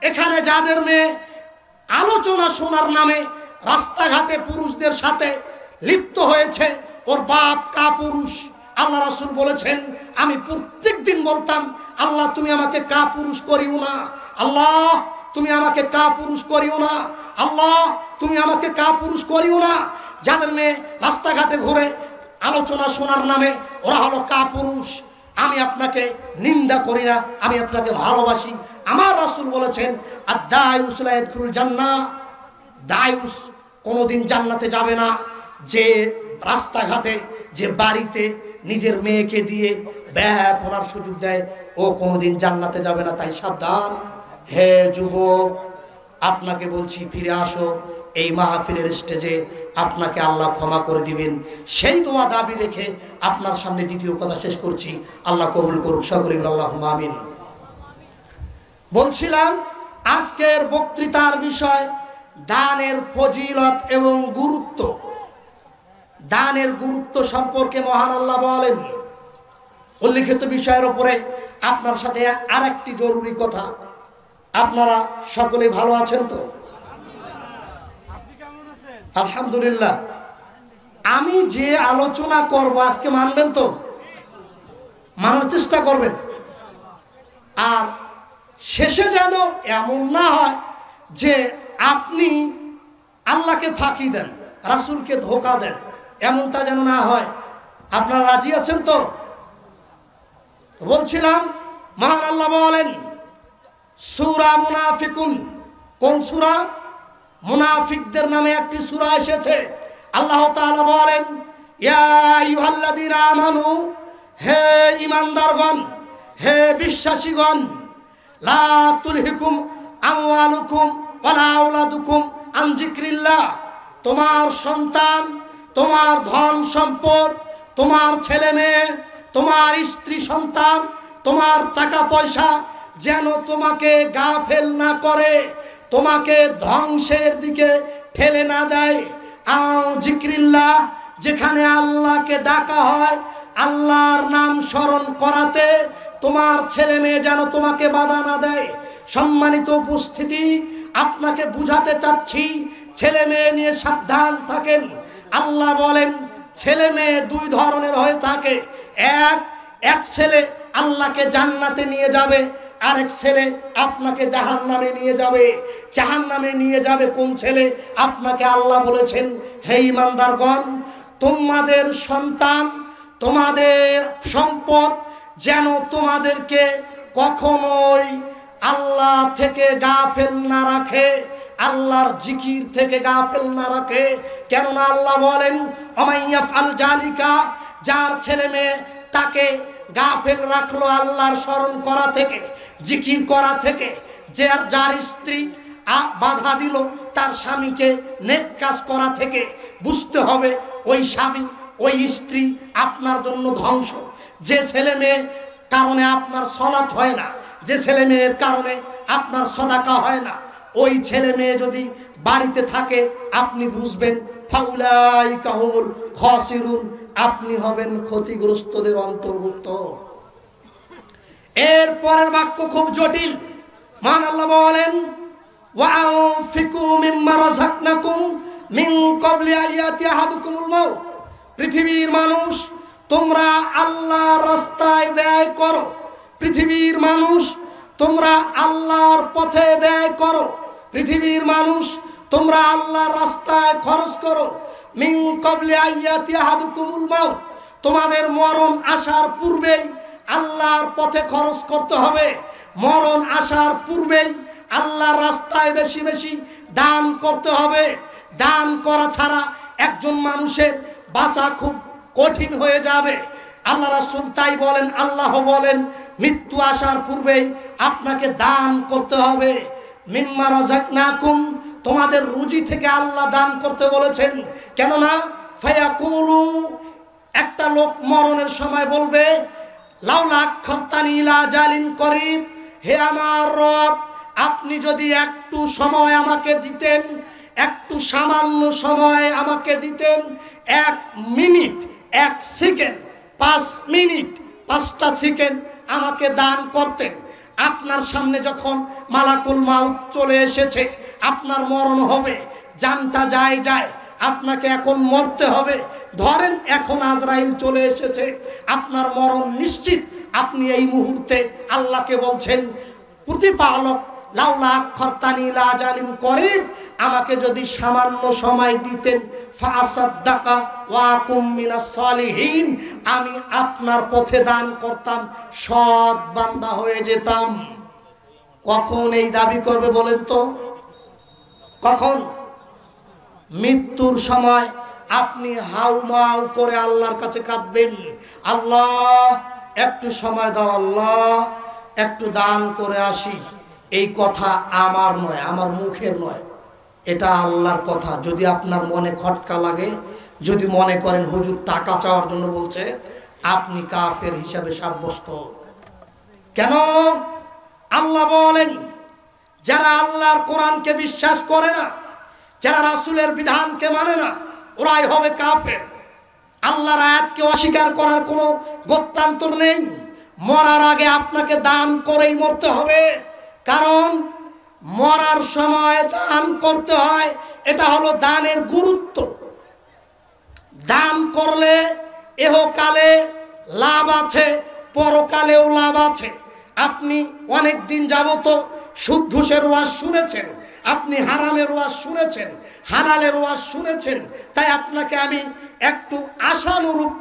এখানে যাদের মেয়ে আলোচনা শোনার নামে রাস্তাঘাটে পুরুষদের সাথে লিপ্ত হয়েছে, ওর বাপ কাপুরুষ। আল্লাহ রাসূল বলেছেন, আমি প্রত্যেকদিন বলতাম, আল্লাহ তুমি আমাকে কাপুরুষ করিও না, আল্লাহ তুমি আমাকে কাপুরুষ করিও না, আল্লাহ তুমি আমাকে কাপুরুষ করিও না। যাদের মেয়ে রাস্তাঘাটে ঘুরে আলোচনা শোনার নামে ওরা হলো কাপুরুষ। আমি আপনাকে নিন্দা করি না, আমি আপনাকে ভালোবাসি। আমার রাসূল বলেছেন, আদ-দায়ুস লা ইয়াদখুলুল জান্নাহ, দায়ুস কোনোদিন জান্নাতে যাবে না। যে রাস্তাঘাটে, যে বাড়িতে নিজের মেয়েকে দিয়ে ব্যয় করার সুযোগ দেয়, ও কোনোদিন জান্নাতে যাবে না। তাই সাবধান। হে যুবক, আপনাকে বলছি, ফিরে আসো এই মাহফিলের স্টেজে। আপনাকে আল্লাহ ক্ষমা করে দিবেন, সেই দোয়া দাবি রেখে আপনার সামনে দ্বিতীয় কথা শেষ করছি। আল্লাহ কবুল করুক, সকলে আল্লাহুম্মা আমিন। বলছিলাম আজকের বক্তৃতার বিষয় দানের ফজিলত এবং গুরুত্ব। দানের গুরুত্ব সম্পর্কে মহান আল্লাহ বলেন। উল্লিখিত বিষয়ের উপরে আপনার সাথে আরেকটি জরুরি কথা। আপনারা সকলে ভালো আছেন তো? আলহামদুলিল্লাহ। আমি যে আলোচনা করব আজকে মানবেন তো? মানার চেষ্টা করবেন। আর শেষে যেন এমন না হয় যে আপনি আল্লাহকে ফাঁকি দেন, রাসূলকে ধোঁকা দেন, এমনটা যেন না হয়। আপনারা রাজি আছেন তো? বলছিলাম মহান আল্লাহ বলেন সূরা মুনাফিকুন। কোন সূরা? মুনাফিকদের নামে একটি সূরা এসেছে। আল্লাহ তাআলা বলেন, ইয়া আইয়ুহাল্লাযীনা আমানু, হে ঈমানদারগণ, হে বিশ্বাসীগণ, লা তুলহিকুম আমওয়ালুকুম ওয়ালা আওলাদুকুম আন যিকরিল্লাহ। তোমার সন্তান, তোমার ধন সম্পদ, তোমার ছেলে মেয়ে, তোমার স্ত্রী সন্তান, তোমার টাকা পয়সা যেন তোমাকে গাফেল না করে, তোমাকে ধ্বংসের দিকে ঠেলে না দেয়। আও যিকরিল্লাহ, যেখানে আল্লাহকে ডাকা হয়, আল্লাহর নাম স্মরণ করাতে তোমার ছেলে মেয়ে যেন তোমাকে বাধা না দেয়। সম্মানিত উপস্থিতি, আপনাকে বুঝাতে চাচ্ছি, ছেলে মেয়ে নিয়ে সাবধান থাকেন। আল্লাহ বলেন ছেলে মেয়ে দুই ধরনের হয়ে থাকে। এক ছেলে আল্লাহকে জান্নাতে নিয়ে যাবে, আরেক ছেলে আপনাকে জাহান্নামে নিয়ে যাবে। জাহান্নামে নিয়ে যাবে কোন ছেলে? আপনাকে আল্লাহ বলেছেন, হে ঈমানদারগণ, তোমাদের সন্তান, তোমাদের সম্পদ যেন তোমাদেরকে কখনোই আল্লাহ থেকে গাফেল না রাখে, আল্লাহর জিকির থেকে গাফেল না রাখে। কেননা আল্লাহ বলেন, অমাইয়াফআল জালিকা, যার ছেলে মেয়ে তাকে গাফেল রাখলো আল্লাহর স্মরণ করা থেকে, জিকির করা থেকে, যার স্ত্রী বাধা দিল তার স্বামীকে নেক কাজ করা থেকে, বুঝতে হবে ওই স্বামী, ওই স্ত্রী আপনার জন্য ধ্বংস। যে ছেলে মেয়ে কারণে আপনার সালাত হয় না, যে ছেলে মেয়ের কারণে আপনার সাদাকা হয় না, ওই ছেলে মেয়ে যদি বাড়িতে থাকে, আপনি বুঝবেন ফাউলাইকা হুমুল খাসিরুন, আপনি হবেন ক্ষতিগ্রস্তদের অন্তর্ভুক্ত। এর পরের বাক্য খুব জটিল। মহান আল্লাহ বলেন, ওয়া আনফিকু মিম্মা রাযাকনাকুম মিন ক্বাবলি আয়াতি আহাদুকুমুল মাউত। পৃথিবীর মানুষ, তোমরা আল্লাহর রাস্তায় ব্যয় করো। পৃথিবীর মানুষ, তোমরা আল্লাহর পথে ব্যয় করো। পৃথিবীর মানুষ, তোমরা আল্লাহর রাস্তায় খরচ করো। মিন ক্বাবলি আয়াতি আহাদুকুমুল মাউত, তোমাদের মরণ আসার পূর্বেই আল্লাহর পথে খরচ করতে হবে। মরণ আসার পূর্বেই আল্লাহর রাস্তায় বেশি বেশি দান করতে হবে। দান করা ছাড়া একজন মানুষের বাঁচা খুব কঠিন হয়ে যাবে। আল্লাহ রাসূল তাই বলেন, আল্লাহ বলেন, মৃত্যু আসার পূর্বেই আপনাকে দান করতে হবে। মিম্মা রাযাকনাকুম, তোমাদের রুজি থেকে আল্লাহ দান করতে বলেছেন। কেননা ফায়াকুলু, একটা লোক মরণের সময় বলবে, লাউলা আখারতানি ইলা আজালিন করিব, হে আমার রব, আপনি যদি একটু সময় আমাকে দিতেন, একটু সামান্য সময় আমাকে দিতেন, 1 মিনিট, 1 সেকেন্ড, 5 মিনিট, 5টা সেকেন্ড আমাকে দান করতেন, আপনার সামনে যখন মালাকুল মাউত চলে এসেছে, আপনার মরণ হবে, জানটা যায় যায়, আপনাকে এখন মরতে হবে। ধরেন এখন আজরাইল চলে এসেছে, আপনার মরণ নিশ্চিত। আপনি এই মুহূর্তে আল্লাহকে বলছেন, প্রতিপালক লাউলা আখরতানি ইলা আজালিন করিব, আমাকে যদি সামান্য সময় দিতেন, ফাসাদ্দাকা ওয়া আকুম মিনাস সালিহিন, আমি আপনার পথে দান করতাম, সৎ বান্দা হয়ে যেতাম। কখন এই দাবি করবে বলেন তো? কখন? মৃত্যুর সময় আপনি হাউমাউ করে আল্লাহর কাছে কাঁদবেন, আল্লাহ একটু সময় দাও, আল্লাহ একটু দান করে আসি। এই কথা আমার নয়, আমার মুখের নয়, এটা আল্লাহর কথা। যদি আপনার মনে খটকা লাগে, যদি মনে করেন হুজুর টাকা চাওয়ার জন্য বলছে, আপনি কাফের হিসাবে সাব্যস্ত। কেন? আল্লাহ বলেন, যারা আল্লাহর কোরআনকে বিশ্বাস করে না, যারা রাসূলের বিধানকে মানে না, ওরাই হবে কাফের। আল্লাহর আয়াতকে অস্বীকার করার কোনো গত্যান্তর নেই। মরার আগে আপনাকে দান করেই মরতে হবে, কারণ মরার সময় দান করতে হয়। এটা হলো দানের গুরুত্ব। দান করলে এহকালে লাভ আছে, পরকালেও লাভ আছে। আপনি অনেক দিন যাবত সুদ ঘুষের ওয়াজ শুনেছেন, আপনি হারামের ওয়াজ শুনেছেন, হালালের ওয়াজ শুনেছেন, তাই আপনাকে আমি একটু আশানুরূপ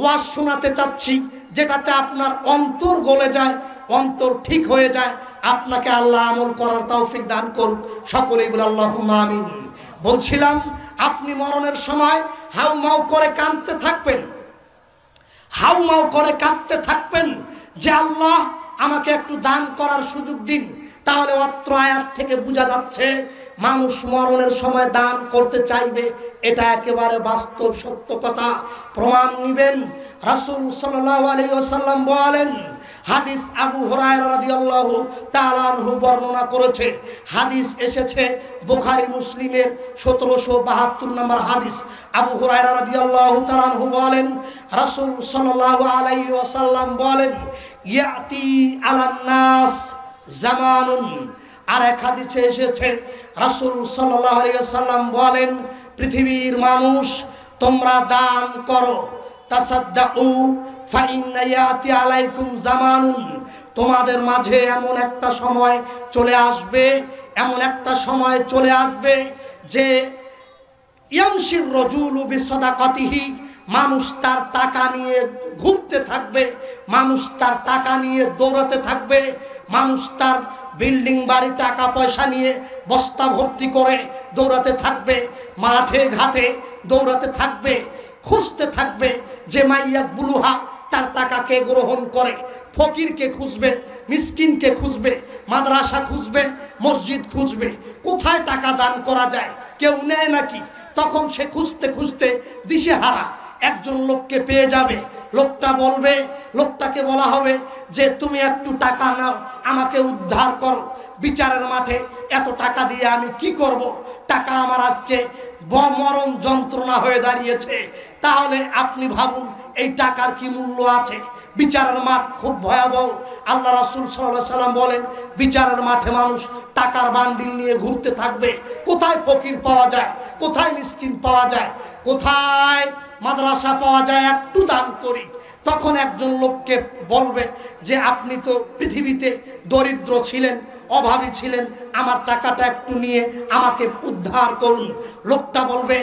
ওয়াজ শোনাতে চাচ্ছি, যেটাতে আপনার অন্তর গলে যায়, অন্তর ঠিক হয়ে যায়। আপনাকে আল্লাহ আমল করার তৌফিক দান করুক। সকলেই বলে আল্লাহুম্মা আমিন। বলছিলাম, আপনি মরণের সময় হাউমাউ করে কাঁদতে থাকবেন, হাউমাউ করে কাঁদতে থাকবেন যে আল্লাহ আমাকে একটু দান করার সুযোগ দিন। তাহলে অত্র আয়াত থেকে বোঝা যাচ্ছে মানুষ মরণের সময় দান করতে চাইবে, এটা একেবারে বাস্তব সত্য কথা। প্রমাণ নিবেন, রাসূল সাল্লাল্লাহু আলাইহি ওয়াসাল্লাম বলেন, হাদিস আবু হুরায়রা রাদিয়াল্লাহু তাআলা আনহু বর্ণনা করেছে। হাদিস এসেছে বুখারী মুসলিমের 1772 নম্বর হাদিস। আবু হুরায়রা রাদিয়াল্লাহু তাআলা আনহু বলেন, রাসূল সাল্লাল্লাহু আলাইহি ওয়াসাল্লাম বলেন, ইয়াতি আলান নাস জামানুন। আর এক হাদিসে এসেছে রাসূল সাল্লাল্লাহু আলাইহি ওয়াসাল্লাম বলেন, পৃথিবীর মানুষ তোমরা দান করো, তাসাদ্দাকু ফাইন্না ইয়াতি আলাইকুম জামানুন। তোমাদের মাঝে এমন একটা সময় চলে আসবে, এমন একটা সময় চলে আসবে যে ইয়ামশির রাজুলু বিসাদাকাতিহি, মানুষ তার টাকা নিয়ে ঘুরতে থাকবে, মানুষ তার টাকা নিয়ে দৌড়াতে থাকবে, মানুষ তার বিল্ডিং বাড়ি টাকা পয়সা নিয়ে বস্তা ভর্তি করে দৌড়াতে থাকবে, মাঠে ঘাটে দৌড়াতে থাকবে, খুঁজতে থাকবে যে মাইয়াক বুলুহা, তার টাকা কে গ্রহণ করে। ফকিরকে খুঁজবে, মিসকিনকে খুঁজবে, মাদ্রাসা খুঁজবে, মসজিদ খুঁজবে, কোথায় টাকা দান করা যায়, কেউ নেয় নাকি। তখন সে খুঁজতে খুঁজতে দিশেহারা একজন লোককে পেয়ে যাবে। লোকটা বলবে, লোকটাকে বলা হবে যে তুমি একটু টাকা নাও, আমাকে উদ্ধার করো। বিচারের মাঠে এত টাকা দিয়ে আমি কি করব? টাকা আমার আজকে মরণ যন্ত্রণা হয়ে দাঁড়িয়েছে। তাহলে আপনি ভাবুন এই টাকার কি মূল্য আছে। বিচারের মাঠ খুব ভয়াবহ। আল্লাহ রাসূল সাল্লাল্লাহু আলাইহি সাল্লাম বলেন, বিচারের মাঠে মানুষ টাকার বান্ডিল নিয়ে ঘুরতে থাকবে। কোথায় ফকির পাওয়া যায়, কোথায় মিসকিন পাওয়া যায়, কোথায় মাদ্রাসা পাওয়া যায়, একটু দান করি। তখন একজন লোককে বলবে যে আপনি তো পৃথিবীতে দরিদ্র ছিলেন, অভাবী ছিলেন, আমার টাকাটা একটু নিয়ে আমাকে উদ্ধার করুন। লোকটা বলবে,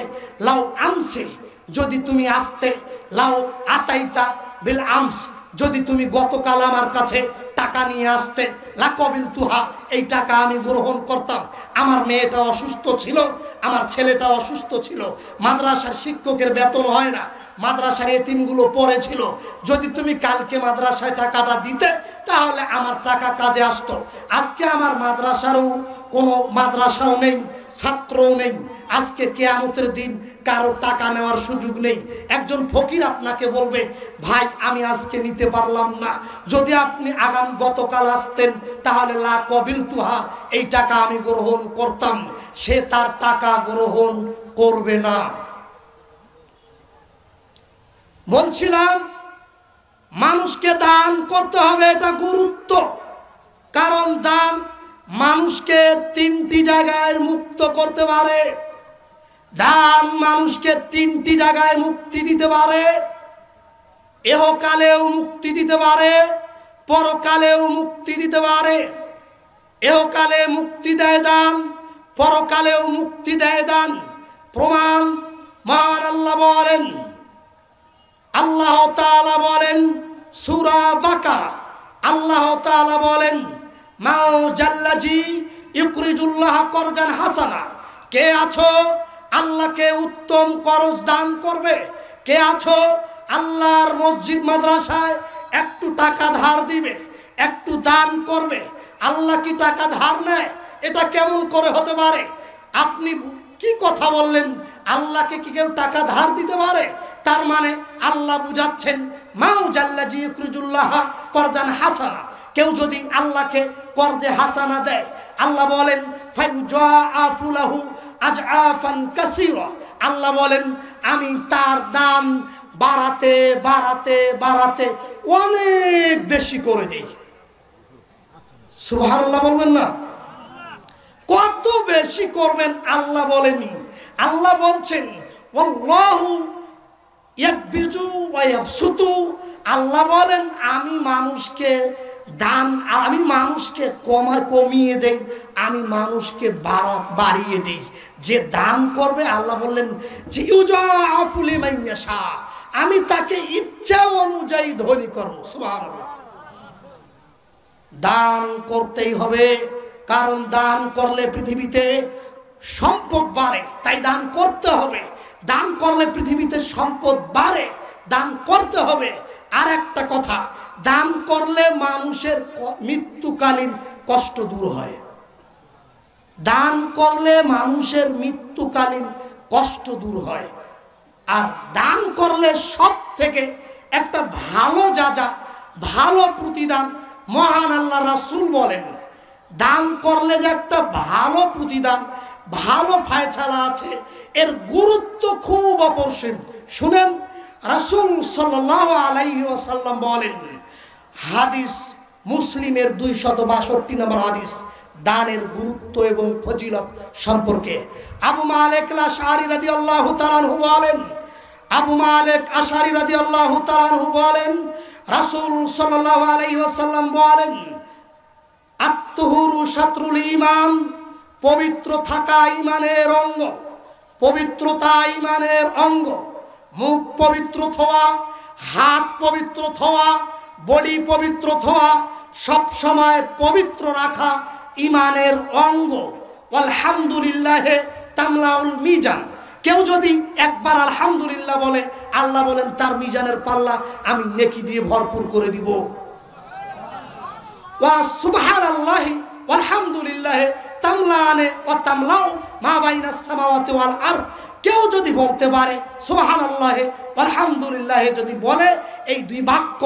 লাউ আমসে, যদি তুমি আসতে, লাউ আতাইতা বিল আমস, যদি তুমি গতকাল আমার কাছে টাকা নিয়ে আসতে, লাকবিল তুহা, এই টাকা আমি গ্রহণ করতাম। আমার মেয়েটা অসুস্থ ছিল, আমার ছেলেটা অসুস্থ ছিল, মাদ্রাসার শিক্ষকের বেতন হয় না, মাদ্রাসার এতিমগুলো পড়েছিল, যদি তুমি কালকে মাদ্রাসায় টাকাটা দিতে তাহলে আমার টাকা কাজে আসতো। আজকে আমার মাদ্রাসারও কোনো মাদ্রাসাও নেই, ছাত্রও নেই, আজকে কিয়ামতের দিন কারো টাকা নেওয়ার সুযোগ নেই। একজন ফকির আপনাকে বলবে, ভাই আমি আজকে নিতে পারলাম না, যদি আপনি গতকাল আসতেন তাহলে লা কবিল তুহা, এই টাকা আমি গ্রহণ করতাম। সে তার টাকা গ্রহণ করবে না। বলছিলাম মানুষকে দান করতে হবে, এটা গুরুত্ব। কারণ দান মানুষকে তিনটি জায়গায় মুক্ত করতে পারে। দান মানুষকে তিনটি জায়গায় মুক্তি দিতে পারে। ইহকালেও মুক্তি দিতে পারে, পরকালেও মুক্তি দিতে পারে। ইহকালে মুক্তি দেয় দান, পরকালেও মুক্তি দেয় দান। প্রমাণ মহান আল্লাহ বলেন, আল্লাহ তাআলা বলেন সূরা বাকারা, আল্লাহ তাআলা বলেন মাও জাল্লাজি ইউকরিজুল্লাহ করজান হাসানা। কে আছো আল্লাহকে উত্তম করজ দান করবে? কে আছো আল্লাহর মসজিদ মাদ্রাসায় একটু টাকা ধার দিবে, একটু দান করবে? আল্লাহ কি টাকা ধার নেয়? এটা কেমন করে হতে পারে? আপনি কি কথা বললেন? আল্লাহকে কি কেউ টাকা ধার দিতে পারে? তার মানে আল্লাহ বুঝাচ্ছেন মাও জাল্লাজি ইউকরিজুল্লাহ করজান হাসানা। কেউ যদি আল্লাহকে করজে হাসানা দেয়, আল্লাহ বলেন ফায়ুজাআফু লাহু আজআফান কাসীরা। আল্লাহ বলেন আমি তার দান বাড়াতে বাড়াতে বাড়াতে অনেক বেশি করে দেই। সুবহানাল্লাহ বলবেন না? কত বেশি করবেন আল্লাহ বলেনি। আল্লাহ বলছেন ওয়াল্লাহু ইয়াকবিজু ওয়া ইয়াবসুতু। আল্লাহ বলেন আমি মানুষকে দান, আমি মানুষকে কমিয়ে দেই, আমি মানুষকে বাড়িয়ে দেই। যে দান করবে আল্লাহ বললেন যে ইউজাআফু লিমান ইয়াশা, আমি তাকে ইচ্ছা অনুযায়ী ধনী করব। সুবহানাল্লাহ। দান করতেই হবে, কারণ দান করলে পৃথিবীতে সম্পদ বাড়ে, তাই দান করতে হবে। দান করলে পৃথিবীতে সম্পদ বাড়ে, দান করতে হবে। আর একটা কথা, দান করলে মানুষের মৃত্যুকালীন কষ্ট দূর হয়। দান করলে মানুষের মৃত্যুকালীন কষ্ট দূর হয়। আর দান করলে সব থেকে একটা ভালো ভালো প্রতিদান মহান আল্লাহ রাসূল বলেন, দান করলে যে একটা ভালো প্রতিদান, ভালো ফায়সালা আছে, এর গুরুত্ব খুব অপরিসীম। শুনেন, রাসূল সাল্লাল্লাহু আলাইহি ওয়াসাল্লাম বলেন, হাদিস মুসলিমের 262 নম্বর হাদিস, দানের গুরুত্ব এবং ফজিলত সম্পর্কে। আবু মালিক আশআরী রাদিয়াল্লাহু তাআলা আনহু বলেন, আবু মালিক আশআরী রাদিয়াল্লাহু তাআলা আনহু বলেন, রাসূল সাল্লাল্লাহু আলাইহি ওয়াসাল্লাম বলেন, আত-তুহুরু শাতরুল ঈমান, পবিত্র থাকা ঈমানের অঙ্গ। পবিত্রতা ঈমানের অঙ্গ। মুখ পবিত্র হওয়া, হাত পবিত্র হওয়া, বডি পবিত্র হওয়া, সব সময় পবিত্র রাখা ঈমানের অঙ্গ। আলহামদুলিল্লাহ তামলাউল মিজান। কেউ যদি একবার আলহামদুলিল্লাহ বলে, আল্লাহ বলেন তার মিজানের পাল্লা আমি নেকি দিয়ে ভরপুর করে দিব। ওয়া সুবহানাল্লাহি ওয়ালহামদুলিল্লাহ তামলানে ওয়া তামলাউ মা বাইনাস সামাওয়াতি ওয়াল আরদ। কেউ যদি বলতে পারে সুবহানাল্লাহ আলহামদুলিল্লাহ, যদি বলে, এই দুই বাক্য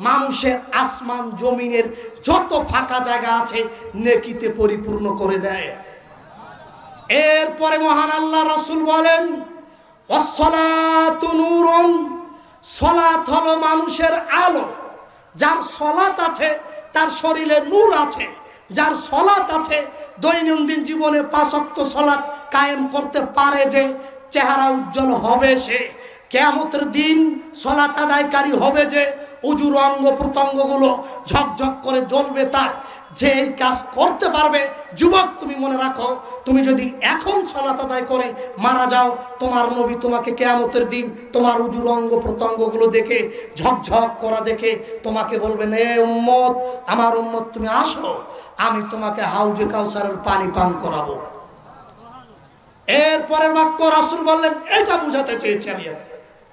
মানুষের আসমান জমিনের যত ফাঁকা জায়গা আছে নেকিতে পরিপূর্ণ করে দেয়। এরপরে মহান আল্লাহ রাসূল বলেন, ওয়াসসালাতু নূরুন, সালাত হলো মানুষের আলো। যার সালাত আছে তার শরীরে নূর আছে। যার সালাত আছে, দৈনন্দিন জীবনে 5 ওয়াক্ত সালাত কায়েম করতে পারে, যে চেহারা উজ্জ্বল হবে, সে কিয়ামতের দিন সালাত আদায়কারী হবে, যে উজুর অঙ্গ প্রত্যঙ্গগুলো ঝকঝক করে জ্বলবে তার। যে এই কাজ করতে পারবে, যুবক তুমি মনে রাখো, তুমি যদি এখন সালাত আদায় করে মারা যাও, তোমার নবী তোমাকে কিয়ামতের দিন তোমার উজুর অঙ্গ প্রত্যঙ্গগুলো দেখে, ঝকঝক করা দেখে তোমাকে বলবেন, এ উম্মত, আমার উম্মত তুমি আসো, আমি তোমাকে হাউজে কাউসারের পানি পান করাবো। এরপরের বাক্য রাসূল বললেন, এটা বুঝাতে চেয়েছি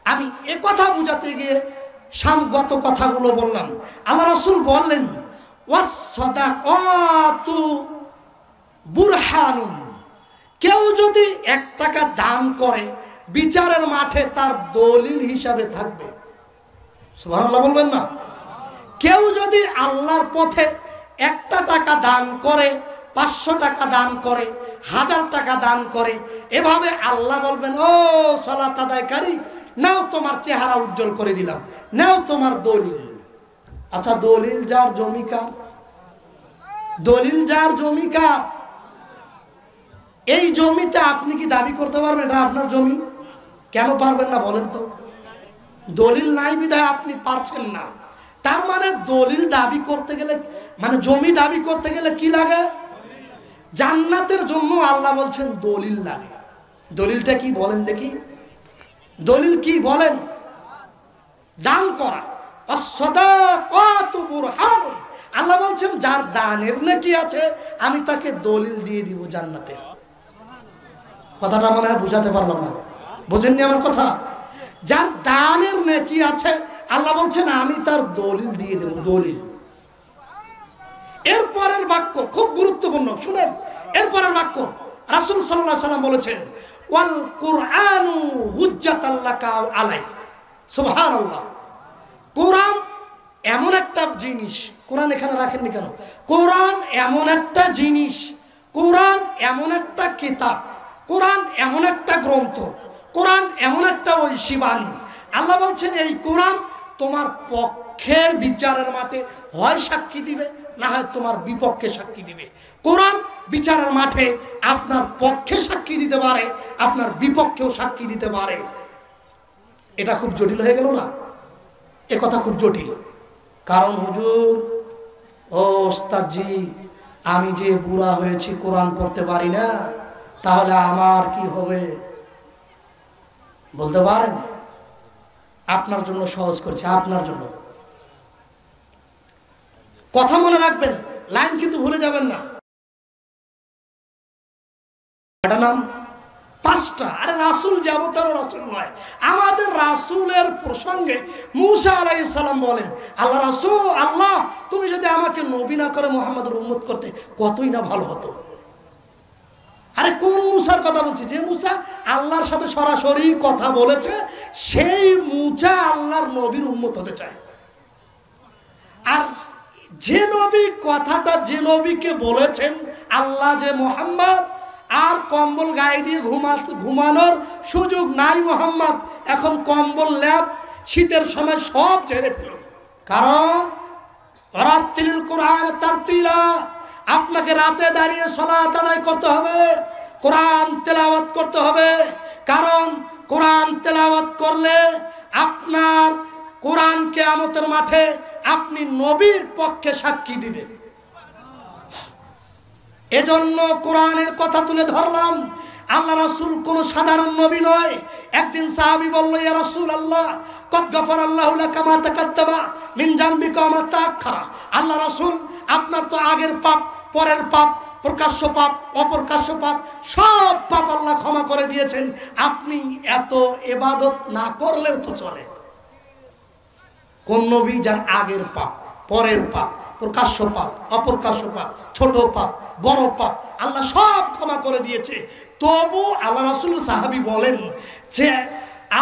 আমি এ কথা বুঝাতে গিয়ে সামগত কথাগুলো বললাম। আল্লাহ রাসূল বললেন, ওয়াসসাদাকাতু বুরহানুন। কেউ যদি 1 টাকা দান করে, বিচারের মাঠে তার দলিল হিসাবে থাকবে। সুবহানাল্লাহ বলবেন না? কেউ যদি আল্লাহর পথে 1 টাকা দান করে, 500 টাকা দান করে, 1000 টাকা দান করে, এভাবে আল্লাহ বলবেন, ও সালাত আদায়কারী, নাও তোমার চেহারা উজ্জ্বল করে দিলাম, নাও তোমার দলিল। আচ্ছা, দলিল যার জমিকার, দলিল যার জমি কার? এই জমিতে আপনি কি দাবি করতে পারবেন এটা আপনার জমি? কেন পারবেন না বলেন তো? দলিল নাই বিধায় আপনি পারছেন না। তার মানে দলিল দাবি করতে গেলে, মানে জমি দাবি করতে গেলে কি লাগে? জান্নাতের জন্য আল্লাহ বলছেন দলিল লাগে। দলিলটা কি বলেন দেখি? দলিল কি বলেন? দান করা। আল্লাহ বলছেন যার দানের নেকি আছে আমি তাকে দলিল দিয়ে দিব জান্নাতের। কথাটা মনে হয় বুঝাতে পারলাম না, বোঝেননি আমার কথা? যার দানের নেকি আছে আল্লাহ বলছেন আমি তার দলিল দিয়ে দেব, দলিল। এরপরের বাক্য খুব গুরুত্বপূর্ণ, শুনেন। এরপরের বাক্য রাসূল সাল্লাল্লাহু আলাইহি সাল্লাম বলেছেন ওয়াল কুরআনু হুজ্জাতাল লাকা আলাইক। সুবহানাল্লাহ। কোরআন এমন একটা জিনিস, কোরআন এখানে রাখেননি কেন? কোরআন এমন একটা জিনিস, কোরআন এমন একটা কিতাব, কোরআন এমন একটা গ্রন্থ, কোরআন এমন একটা ঐশী বাণী। আল্লাহ বলছেন এই কোরআন তোমার পক্ষে বিচারের মাঠে হয় সাক্ষী দিবে, না হয় তোমার বিপক্ষে সাক্ষী দিবে। কোরআন বিচারের মাঠে আপনার পক্ষে সাক্ষী দিতে পারে, আপনার বিপক্ষেও সাক্ষী দিতে পারে। এটা খুব জটিল হয়ে গেল না? এ কথা খুব জটিল। কারণ হুজুর, ও ওস্তাদজি, আমি যে বুড়া হয়েছি কোরআন পড়তে পারি না, তাহলে আমার কি হবে বলতে পারেন? আপনার জন্য সহজ করছে, আপনার জন্য। কথা মনে রাখবেন, লাইন কিন্তু ভুলে যাবেন না। এটা নাম পাঁচটা। আরে রাসূল যাবতার রাসূল নয়, আমাদের রাসূলের প্রসঙ্গে মূসা আলাইহিস সালাম বলেন আল্লাহ রাসূল, আল্লাহ তুমি যদি আমাকে নবী না করে মুহাম্মদের উম্মত করতে কতই না ভালো হতো। আরে কোন মূসার কথা বলছি? যে মূসা আল্লাহর সাথে সরাসরি কথা বলেছে, সেই মূসা আল্লাহর নবীর উম্মত হতে চায়। আর যে নবী কথাটা, যে নবীকে বলেছেন আল্লাহ যে মুহাম্মদ, আর কম্বল গায়ে দিয়ে ঘুমানোর সুযোগ নাই মুহাম্মদ, এখন কম্বল ল্যাব শীতের সময় সব ছেড়ে ফেল। কারণ রাত্তিল কোরআন তারতিলা, আপনাকে রাতে দাঁড়িয়ে সালাত আদায় করতে হবে, কোরআন তেলাওয়াত করতে হবে। কারণ কোরআন তেলাওয়াত করলে আপনার কোরআন কিয়ামতের মাঠে আপনি নবীর পক্ষে সাক্ষী দিবে। এজন্য কোরআনের কথা তুলে ধরলাম। আল্লাহ রাসূল কোন সাধারণ নবী নয়। একদিন সাহাবী বলল, ইয়া রাসূলুল্লাহ কদ গফারাল্লাহু লাকা মা তাকাদ্দামা মিন জামবিকা ওয়া মা তাআখারা। আল্লাহ রাসূল, আপনার তো আগের পাপ, পরের পাপ, প্রকাশ্য পাপ, অপ্রকাশ্য পাপ, সব পাপ আল্লাহ ক্ষমা করে দিয়েছেন। আপনি এত ইবাদত না করলেও তো চলে। কোন নবী যার আগের পাপ, পরের পাপ, প্রকাশ্য পাপ, অপ্রকাশ্য পাপ, ছোট পাপ, বড় পাপ আল্লাহ সব ক্ষমা করে দিয়েছে। তবু আল্লাহ রাসূল সাহাবী বলেন যে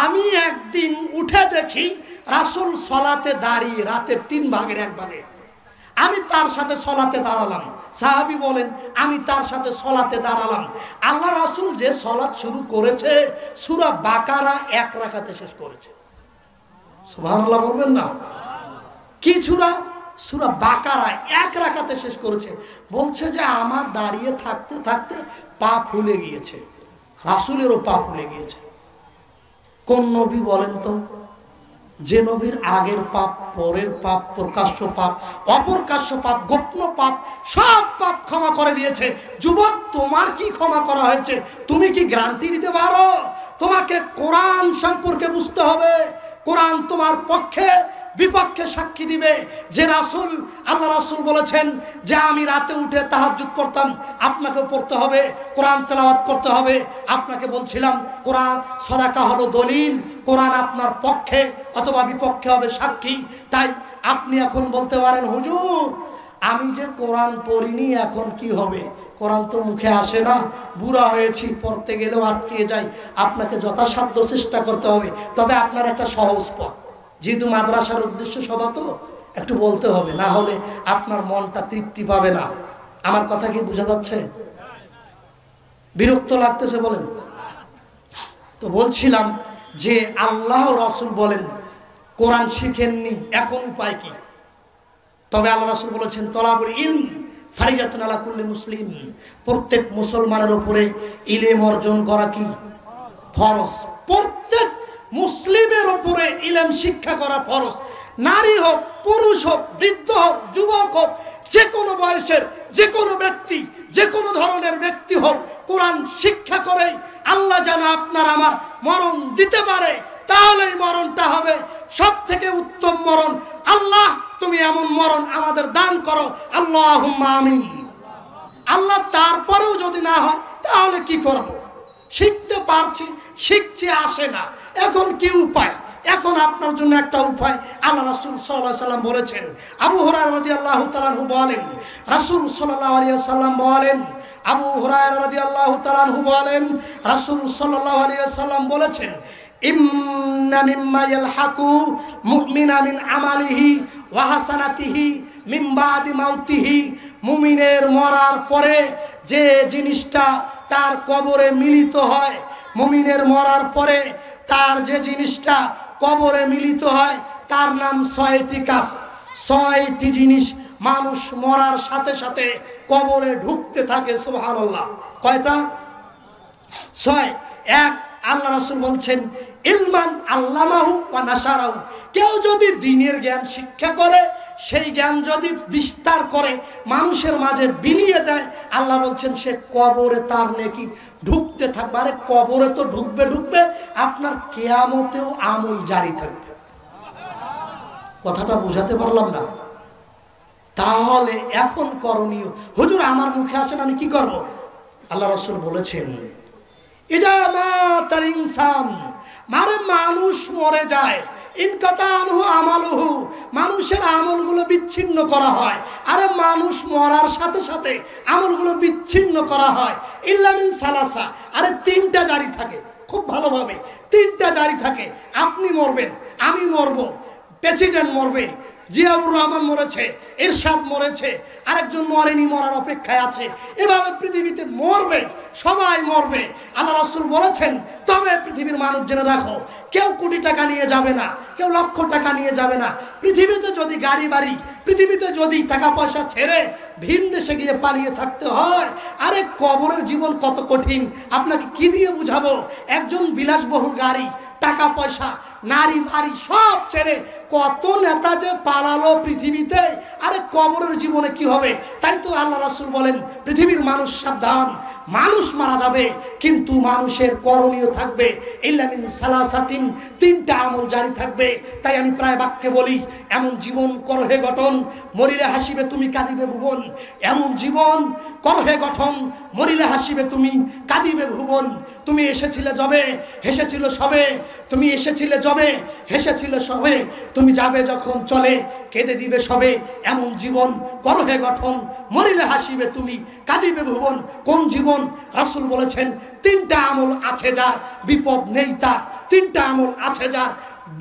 আমি একদিন উঠে দেখি রাসূল সালাতে দাঁড়িয়ে, রাতের 3 ভাগের 1 ভাগে, আমি তার সাথে সালাতে দাঁড়ালাম। সাহাবী বলেন আমি তার সাথে সালাতে দাঁড়ালাম। আল্লাহ রাসূল যে সালাত শুরু করেছে সূরা বাকারা 1 রাকাতে শেষ করেছে। সুবহানাল্লাহ বলবেন না? কি সূরা? সূরা বাকারা 1 রাকাতে শেষ করেছে। বলছে যে আমার দাঁড়িয়ে থাকতে থাকতে পা ফুলে গিয়েছে, রাসূলেরও পা ফুলে গিয়েছে। কোন নবী বলেন তো? যে নবীর আগের পাপ, পরের পাপ, প্রকাশ্য পাপ, অপ্রকাশ্য পাপ, গোপন পাপ, সব পাপ ক্ষমা করে দিয়েছে। যুবক, তোমার কি ক্ষমা করা হয়েছে তুমি কি গ্যারান্টি দিতে পারো? তোমাকে কোরআন সম্পর্কে বুঝতে হবে। কোরআন তোমার পক্ষে বিপক্ষে সাক্ষী দিবে। যে রাসূল, আল্লাহ রাসূল বলেছেন যে আমি রাতে উঠে তাহাজ্জুদ পড়তাম, আপনাকেও পড়তে হবে, কোরআন তেলাওয়াত করতে হবে। আপনাকে বলছিলাম কোরআন সাদাকা হলো দলিল, কোরআন আপনার পক্ষে অথবা বিপক্ষে হবে সাক্ষী। তাই আপনি এখন বলতে পারেন হুজুর আমি যে কোরআন পড়িনি এখন কি হবে? কোরআন তো মুখে আসে না, বুড়া হয়েছি, পড়তে গেলেও আটকে যাই। আপনাকে যথাসাধ্য চেষ্টা করতে হবে। তবে আপনার একটা সহজ পথ, যেহেতু মাদ্রাসার উদ্দেশ্য সভা, তো একটু বলতে হবে, না হলে আপনার মনটা তৃপ্তি পাবে না। আমার কথা কি বোঝা যাচ্ছে? বিরক্ত লাগতেছে বলেন? তো বলছিলাম যে আল্লাহ রাসূল বলেন কোরআন শিখেননি, এখন উপায় কি? তবে আল্লাহ রাসূল বলেছেন তলাবুল ইলম ফারিজাতুন আলা কুল্লি মুসলিম, প্রত্যেক মুসলমানের উপরে ইলম অর্জন করা কি ফরজ। প্রত্যেক মুসলিমের উপরে ইলম শিক্ষা করা ফরজ। নারী হোক, পুরুষ হোক, বৃদ্ধ হোক, যুবক হোক, যে কোনো বয়সের যে কোনো ব্যক্তি, যে কোনো ধরনের ব্যক্তি হোক, কোরআন শিক্ষা করে আল্লাহ যেন আপনার আমার মরণ দিতে পারে, তাহলে এই মরণটা হবে সব থেকে উত্তম মরণ। আল্লাহ তুমি এমন মরণ আমাদের দান করো, আল্লাহুম্মা আমিন। আল্লাহ তারপরেও যদি না হয় তাহলে কি করব? শিখতে পারছি, শিখছি, আসে না, এখন কি উপায়? এখন আপনার জন্য একটা উপায় আল্লাহ রাসূল সাল্লাল্লাহু আলাইহি সাল্লাম বলেছেন। আবু হুরায়রা রাদিয়াল্লাহু তাআলা আনহু বলেন, রাসূল সাল্লাল্লাহু আলাইহি সাল্লাম বলেন, আবু হুরায়রা রাদিয়াল্লাহু তাআলা আনহু বলেন, রাসূল সাল্লাল্লাহু আলাইহি সাল্লাম বলেছেন, ইন্না মিম্মা ইয়ালহাকু মুমিনা মিন আমালিহি ওয়া হাসানাতিহি মিন বাদি মাউতিহি, মুমিনের মরার পরে যে জিনিসটা তার কবরে মিলিত হয়, মুমিনের মরার পরে তার যে জিনিসটা কবরে মিলিত হয় তার নাম 6টি কাজ। 6টি জিনিস মানুষ মরার সাথে সাথে কবরে ঢুকতে থাকে। সুবহানাল্লাহ। কয়টা? 6। 1, আল্লাহ রাসূল বলছেন, ইলমান আল্লামাহু ওয়া নাশারাহু, কেউ যদি দ্বীনের জ্ঞান শিক্ষা করে, সেই জ্ঞান যদি বিস্তার করে মানুষের মাঝে বিলিয়ে দেয়, আল্লাহ বলছেন সে কবরে তার নেকি ঢুকতে থাকবে। আরে কবরে তো ঢুকবে ঢুকবে, আপনার কিয়ামতেও আমল জারি থাকবে। কথাটা বুঝাতে পারলাম না? তাহলে এখন করণীয়, হুজুর আমার মুখে আসেন, আমি কি করব? আল্লাহ রাসূল বলেছেন, ইজা মাতাল ইনসান, মানে মানুষ মরে যায়, ইনকাতা আনহু আমালুহু, মানুষের আমলগুলো বিচ্ছিন্ন করা হয়। আরে মানুষ মরার সাথে সাথে আমলগুলো বিচ্ছিন্ন করা হয়। ইল্লা মিন সালাসা, আরে 3টা জারি থাকে, খুব ভালোভাবে 3টা জারি থাকে। আপনি মরবেন, আমি মরব, প্রেসিডেন্ট মরবে, জিয়াউর রহমান মরেছে, এরশাদ মরেছে, আরেকজন মরেনি, মরার অপেক্ষায় আছে। এভাবে পৃথিবীতে মরবে, সবাই মরবে। আল্লাহ রাসূল বলেছেন, তবে পৃথিবীর মানুষ জেনে রাখো, কেউ কোটি টাকা নিয়ে যাবে না, কেউ লক্ষ টাকা নিয়ে যাবে না। পৃথিবীতে যদি গাড়ি বাড়ি, পৃথিবীতে যদি টাকা পয়সা ছেড়ে ভিন দেশে গিয়ে পালিয়ে থাকতে হয়, আরে কবরের জীবন কত কঠিন, আপনাকে কি দিয়ে বুঝাবো? একজন বিলাসবহুল গাড়ি, টাকা পয়সা, নারী বাড়ি সব ছেড়ে কত নেতা যে পালালো পৃথিবীতে, আরে কবরের জীবনে কি হবে? তাই তো আল্লাহ রাসূল বলেন, পৃথিবীর মানুষ সাবধান, মানুষ মারা যাবে কিন্তু মানুষের করণীয় থাকবে ইল্লা মিন সালাসাতিন, 3টা আমল জারি থাকবে। তাই আমি প্রায় বাক্যে বলি, এমন জীবন করো হে গঠন, মরিলে হাসিবে তুমি কাঁদিবে ভুবন। এমন জীবন করো হে গঠন, মরিলে হাসিবে তুমি কাঁদিবে ভুবন। তুমি এসেছিলে যবে, হেসেছিল সবে, তুমি এসেছিলে যবে, হেসেছিল সবে, তুমি যাবে যখন চলে কেঁদে দিবে সবে। এমন জীবন করো হে গঠন, মরিলে হাসিবে তুমি কাঁদিবে ভুবন। কোন জীবন? রাসূল বলেছেন, 3টা আমল আছে যার, বিপদ নেই তার। 3টা আমল আছে যার,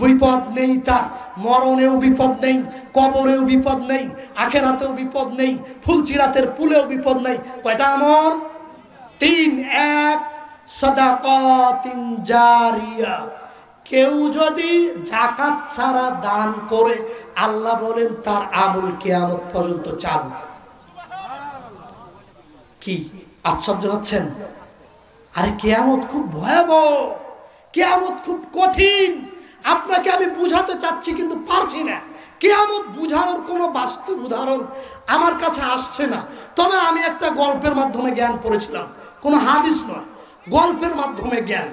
বিপদ নেই তার। মরণেও বিপদ নেই, কবরেও বিপদ নেই, আখিরাতেও বিপদ নেই, ফুলচিরাতের পুলেও বিপদ নেই। কয়টা আমল? 3। 1, সাদাকাতিন জারিয়া, কেউ যদি যাকাত ছাড়া দান করে, আল্লাহ বলেন তার আমল কিয়ামত পর্যন্ত চালু। কি আশ্চর্য হচ্ছেন? আরে কিয়ামত খুব ভয়াবহ, কিয়ামত খুব কঠিন। আপনাকে আমি বুঝাতে চাচ্ছি কিন্তু পারছি না। কিয়ামত বুঝানোর কোনো বাস্তব উদাহরণ আমার কাছে আসছে না। তবে আমি একটা গল্পের মাধ্যমে জ্ঞান পড়েছিলাম, কোনো হাদিস নয়, গল্পের মাধ্যমে জ্ঞান।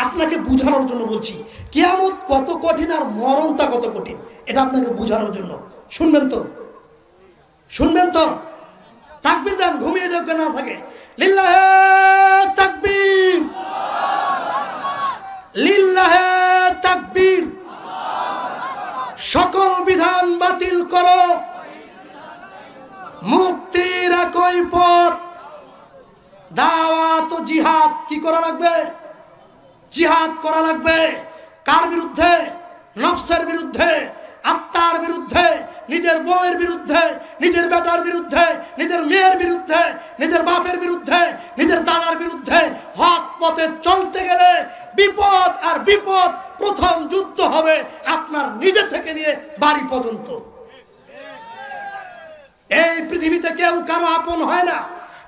আপনাকে বুঝানোর জন্য বলছি কিয়ামত কত কঠিন আর মরণটা কত কঠিন, এটা আপনাকে বুঝানোর জন্য। শুনবেন তো? শুনবেন তো? তাকবীর দেন, ঘুমিয়ে যাবে না থাকে। লিল্লাহে তাকবীর, লিল্লাহে তাকবীর। সকল বিধান বাতিল করো, মুক্তির একই পথ, দাওয়াত ও জিহাদ। কি করা লাগবে? জিহাদ করা লাগবে। কার বিরুদ্ধে? নফসের বিরুদ্ধে, আত্মার বিরুদ্ধে, নিজের বউয়ের বিরুদ্ধে, নিজের বেটার বিরুদ্ধে, নিজের মেয়ের বিরুদ্ধে, নিজের বাপের বিরুদ্ধে, নিজের দাদার বিরুদ্ধে। হক পথে চলতে গেলে বিপদ আর বিপদ। প্রথম যুদ্ধ হবে আপনার নিজে থেকে নিয়ে বাড়ি পর্যন্ত। এই পৃথিবীতে কেউ কারো আপন হয় না,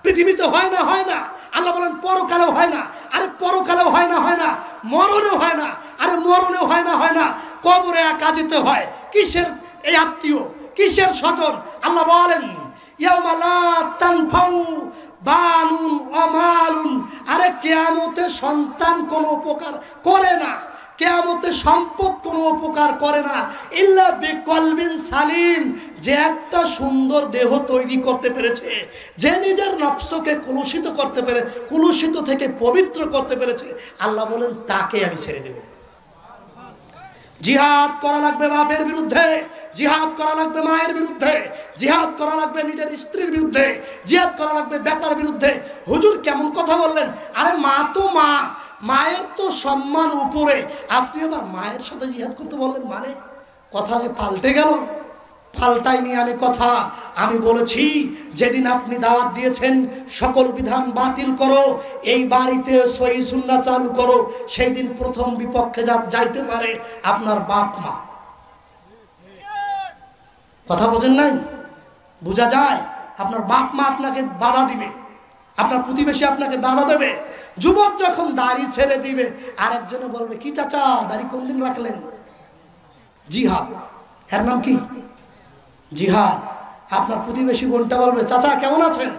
পৃথিবীতে হয় না। আল্লাহ বলেন পরকালেও হয় না। আরে পরকালেও হয় না, মরণেও হয় না। আরে মরণেও হয় না, কবরে একা যেতে হয়। কিসের এই আত্মীয়, কিসের স্বজন? আল্লাহ বলেন ইয়াউমা লা তানফাউ বানুন ওয়া মালুন। আরে কিয়ামতে সন্তান কোনো উপকার করে না, কিয়ামতে সম্পদ কোনো উপকার করে না, ইল্লা বিকলবিন সালিম। যে একটা সুন্দর দেহ তৈরি করতে পেরেছে, যে নিজের নফসকে কলুষিত করতে পেরে, কলুষিত থেকে পবিত্র করতে পেরেছে, আল্লাহ বলেন তাকে আমি ছেড়ে দেব। জিহাদ করা লাগবে বাপের বিরুদ্ধে, জিহাদ করা লাগবে মায়ের বিরুদ্ধে, জিহাদ করা লাগবে নিজের স্ত্রীর বিরুদ্ধে, জিহাদ করা লাগবে বেটার বিরুদ্ধে। হুজুর কেমন কথা বললেন? আরে মা তো মা, মায়ের তো সম্মান উপরে, আপনি আবার মায়ের সাথে জিহাদ করতে বললেন? মানে কথা যে পাল্টে গেল। পাল্টাইনি আমি কথা, আমি বলেছি যেদিন আপনি দাওয়াত দিয়েছেন সকল বিধান বাতিল করো, এই বাড়িতে সহিহ সুন্নাহ চালু করো, সেই দিন প্রথম বিপক্ষে যাইতে পারে আপনার বাপ মা। কথা বোঝেন নাই? বোঝা যায় আপনার বাপ মা আপনাকে বাধা দিবে, আপনার প্রতিবেশী আপনাকে বাধা দেবে। যুবক যখন দাড়ি ছেড়ে দিবে, আরেকজনে বলবে কি চাচা দাড়ি কোন দিন রাখলেন? জিহাদ, এর নাম কি? জিহাদ। আপনার প্রতিবেশী বোনটা বলবে চাচা কেমন আছেন?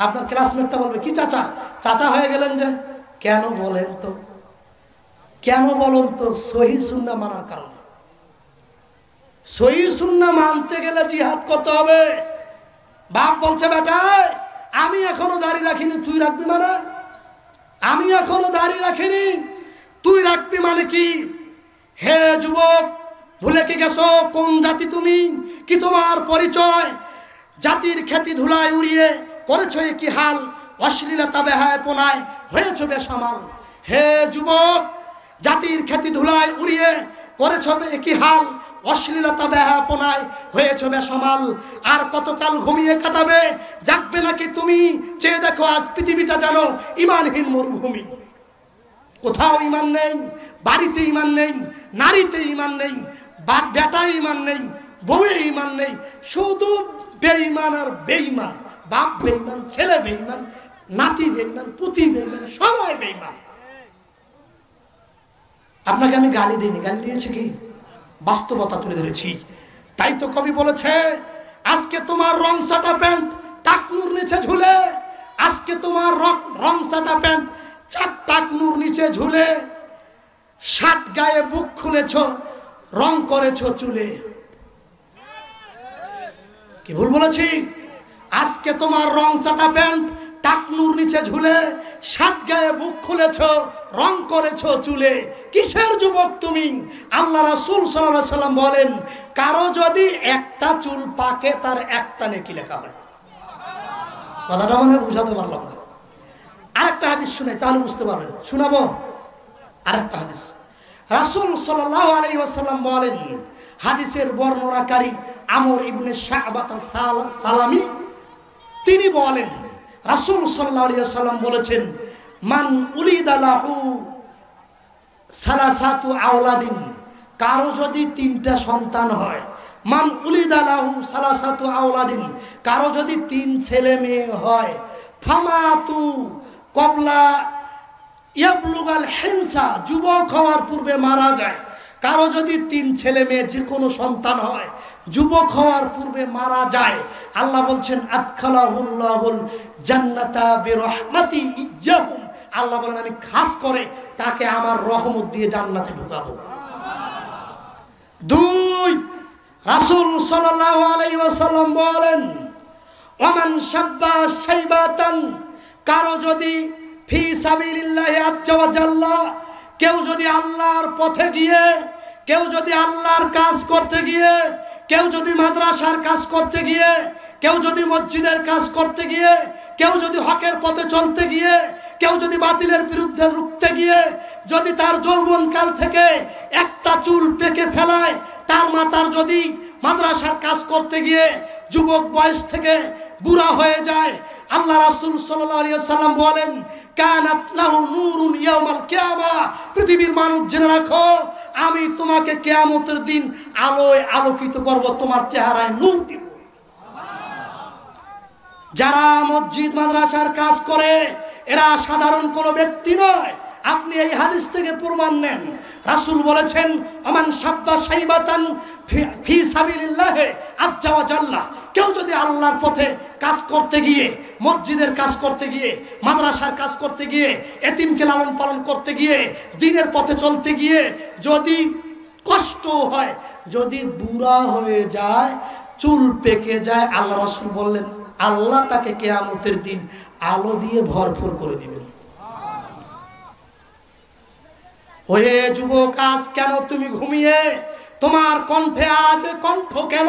আপনার ক্লাসমেটটা বলবে কি চাচা, চাচা হয়ে গেলেন যে? কেন বলেন তো, কেন বলুন তো? সহিহ সুন্নাহ মানার কারণে। সহিহ সুন্নাহ মানতে গেলে জিহাদ করতে হবে। বাপ বলছে বেটা আমি এখনো দাড়ি রাখিনি, তুই রাখবি মানে? আমি এখনো দাড়ি রাখিনি, তুই রাখবি মানে কি? হে যুবক, ভুলে কি গেছো কোন জাতি তুমি? কি তোমার পরিচয়? জাতির খ্যাতি ধুলায় উড়িয়ে করেছো কি হাল, অশ্লীলতা বেহায়াপনায় হয়েছো বেসামাল। হে যুবক, জাতির খ্যাতি ধুলায় উড়িয়ে করেছো কি হাল, অশ্লীলতা বেহায়াপনায় হয়েছো বেসামাল। আর কতকাল ঘুমিয়ে কাটাবে, জাগবে নাকি তুমি? চেয়ে দেখো আজ পৃথিবীটা যেন ইমানহীন মরুভূমি। কোথাও ইমান নেই, বাড়িতে ইমান নেই, নারীতে ইমান নেই, বেটায় ইমান নেই, বউয়ে ইমান নেই, শুধু বেঈমান আর বেঈমান। বাপ বেঈমান, ছেলে বেঈমান, নাতি বেঈমান, পুতি বেঈমান, সবাই বেঈমান। আপনাকে আমি গালি দিইনি, গালি দিয়েছি কি? বাস্তবতা তুলে ধরেছি। তাই তো কবি বলেছে আজকে তোমার রং সাটা প্যান্ট টাকনুর নিচে ঝুলে, আজকে তোমার রং সাটা প্যান্ট টাকনুর নিচে ঝুলে, শার্ট গায়ে বুক খুলেছ, রং করেছ চুলে। কি ভুল বলেছি? আজকে তোমার রং সাটা প্যান্ট টাকনুর নিচে ঝুলে, শার্ট গায়ে বুক খুলেছ, রং করেছ চুলে। কিসের যুবক তুমি? আল্লাহ রাসূল সাল্লাল্লাহু আলাইহি সাল্লাম বলেন কারো যদি একটা চুল পাকে তার একটা নেকি লেখা হয়। কথাটা মনে হয় বুঝাতে পারলাম না। আরেকটা হাদিস শুনে তাহলে বুঝতে পারবেন। শোনাবো আরেকটা হাদিস। রাসূল সাল্লাল্লাহু আলাইহি ওয়াসাল্লাম বলেন, হাদিসের বর্ণনাকারী আমর ইবনে শা'বাত সালামি তিনি বলেন রাসূল সাল্লাল্লাহু আলাইহি ওয়াসাল্লাম বলেছেন মান উলিদা লাহু সালাসাতু আওলাদিন, কারো যদি তিনটা সন্তান হয়, মান উলিদা লাহু সালাসাতু আওলাদিন, কারো যদি তিন ছেলে মেয়ে হয়, ফামাতু কবলা ইয়াবলুগাল হিনসা, যুবক হওয়ার পূর্বে মারা যায়। কারো যদি তিন ছেলে মেয়ে যে কোনো সন্তান হয়, যুবক হওয়ার পূর্বে মারা যায়, আল্লাহ বলছেন আদখালাহুল্লাহুল জান্নাতা বিরহমাতি ইয়্যাহুম, আল্লাহ বলেন আমি খাস করে তাকে আমার রহমত দিয়ে জান্নাতে ঢুকাবো। দুই, রাসূল সাল্লাল্লাহু আলাইহি ওয়াসাল্লাম বলেন ওমান শাব্বা শাইবাতান, কারো যদি ফি সাবিলিল্লাহি আজ্জা ওয়া জাল্লা, কেউ যদি আল্লাহর পথে গিয়ে, কেউ যদি আল্লাহর কাজ করতে গিয়ে, কেউ যদি মাদ্রাসার কাজ করতে গিয়ে, কেউ যদি মসজিদের কাজ করতে গিয়ে, কেউ যদি হকের পথে চলতে গিয়ে, কেউ যদি বাতিলের বিরুদ্ধে রুখতে গিয়ে যদি তার যৌবনকাল থেকে একটা চুল পেকে ফেলায়, তার মাতার যদি মাদ্রাসার কাজ করতে গিয়ে যুবক বয়স থেকে বুড়া হয়ে যায়, আল্লাহ রাসূল সাল্লাল্লাহু আলাইহি ওয়াসাল্লাম বলেন কানাত লাহু নূরুন ইয়াউমাল কিয়ামা, পৃথিবীর মানুষ জেনে রাখো আমি তোমাকে কিয়ামতের দিন আলোয় আলোকিত করব, তোমার চেহারায় নূর দিব। যারা মসজিদ মাদ্রাসার কাজ করে এরা সাধারণ কোনো ব্যক্তি নয়। আপনি এই হাদিস থেকে প্রমাণ নেন। রাসূল বলেছেন, আমান সাব্বা শাইবাতান ফি সাবিলিল্লাহ আযজা ওয়া জাল্লা, কেউ যদি আল্লাহর পথে কাজ করতে গিয়ে, মসজিদের কাজ করতে গিয়ে, মাদ্রাসার কাজ করতে গিয়ে, এতিমকে লালন পালন করতে গিয়ে, দ্বীনের পথে চলতে গিয়ে যদি কষ্ট হয়, যদি বুড়া হয়ে যায়, চুল পেকে যায়, আল্লাহ রাসূল বললেন আল্লাহ তাকে কিয়ামতের দিন আলো দিয়ে ভরপুর করে দিবেন। ওহে যুবক, আজ কেন তুমি ঘুমিয়ে? তোমার কণ্ঠে আজ কণ্ঠ কেন?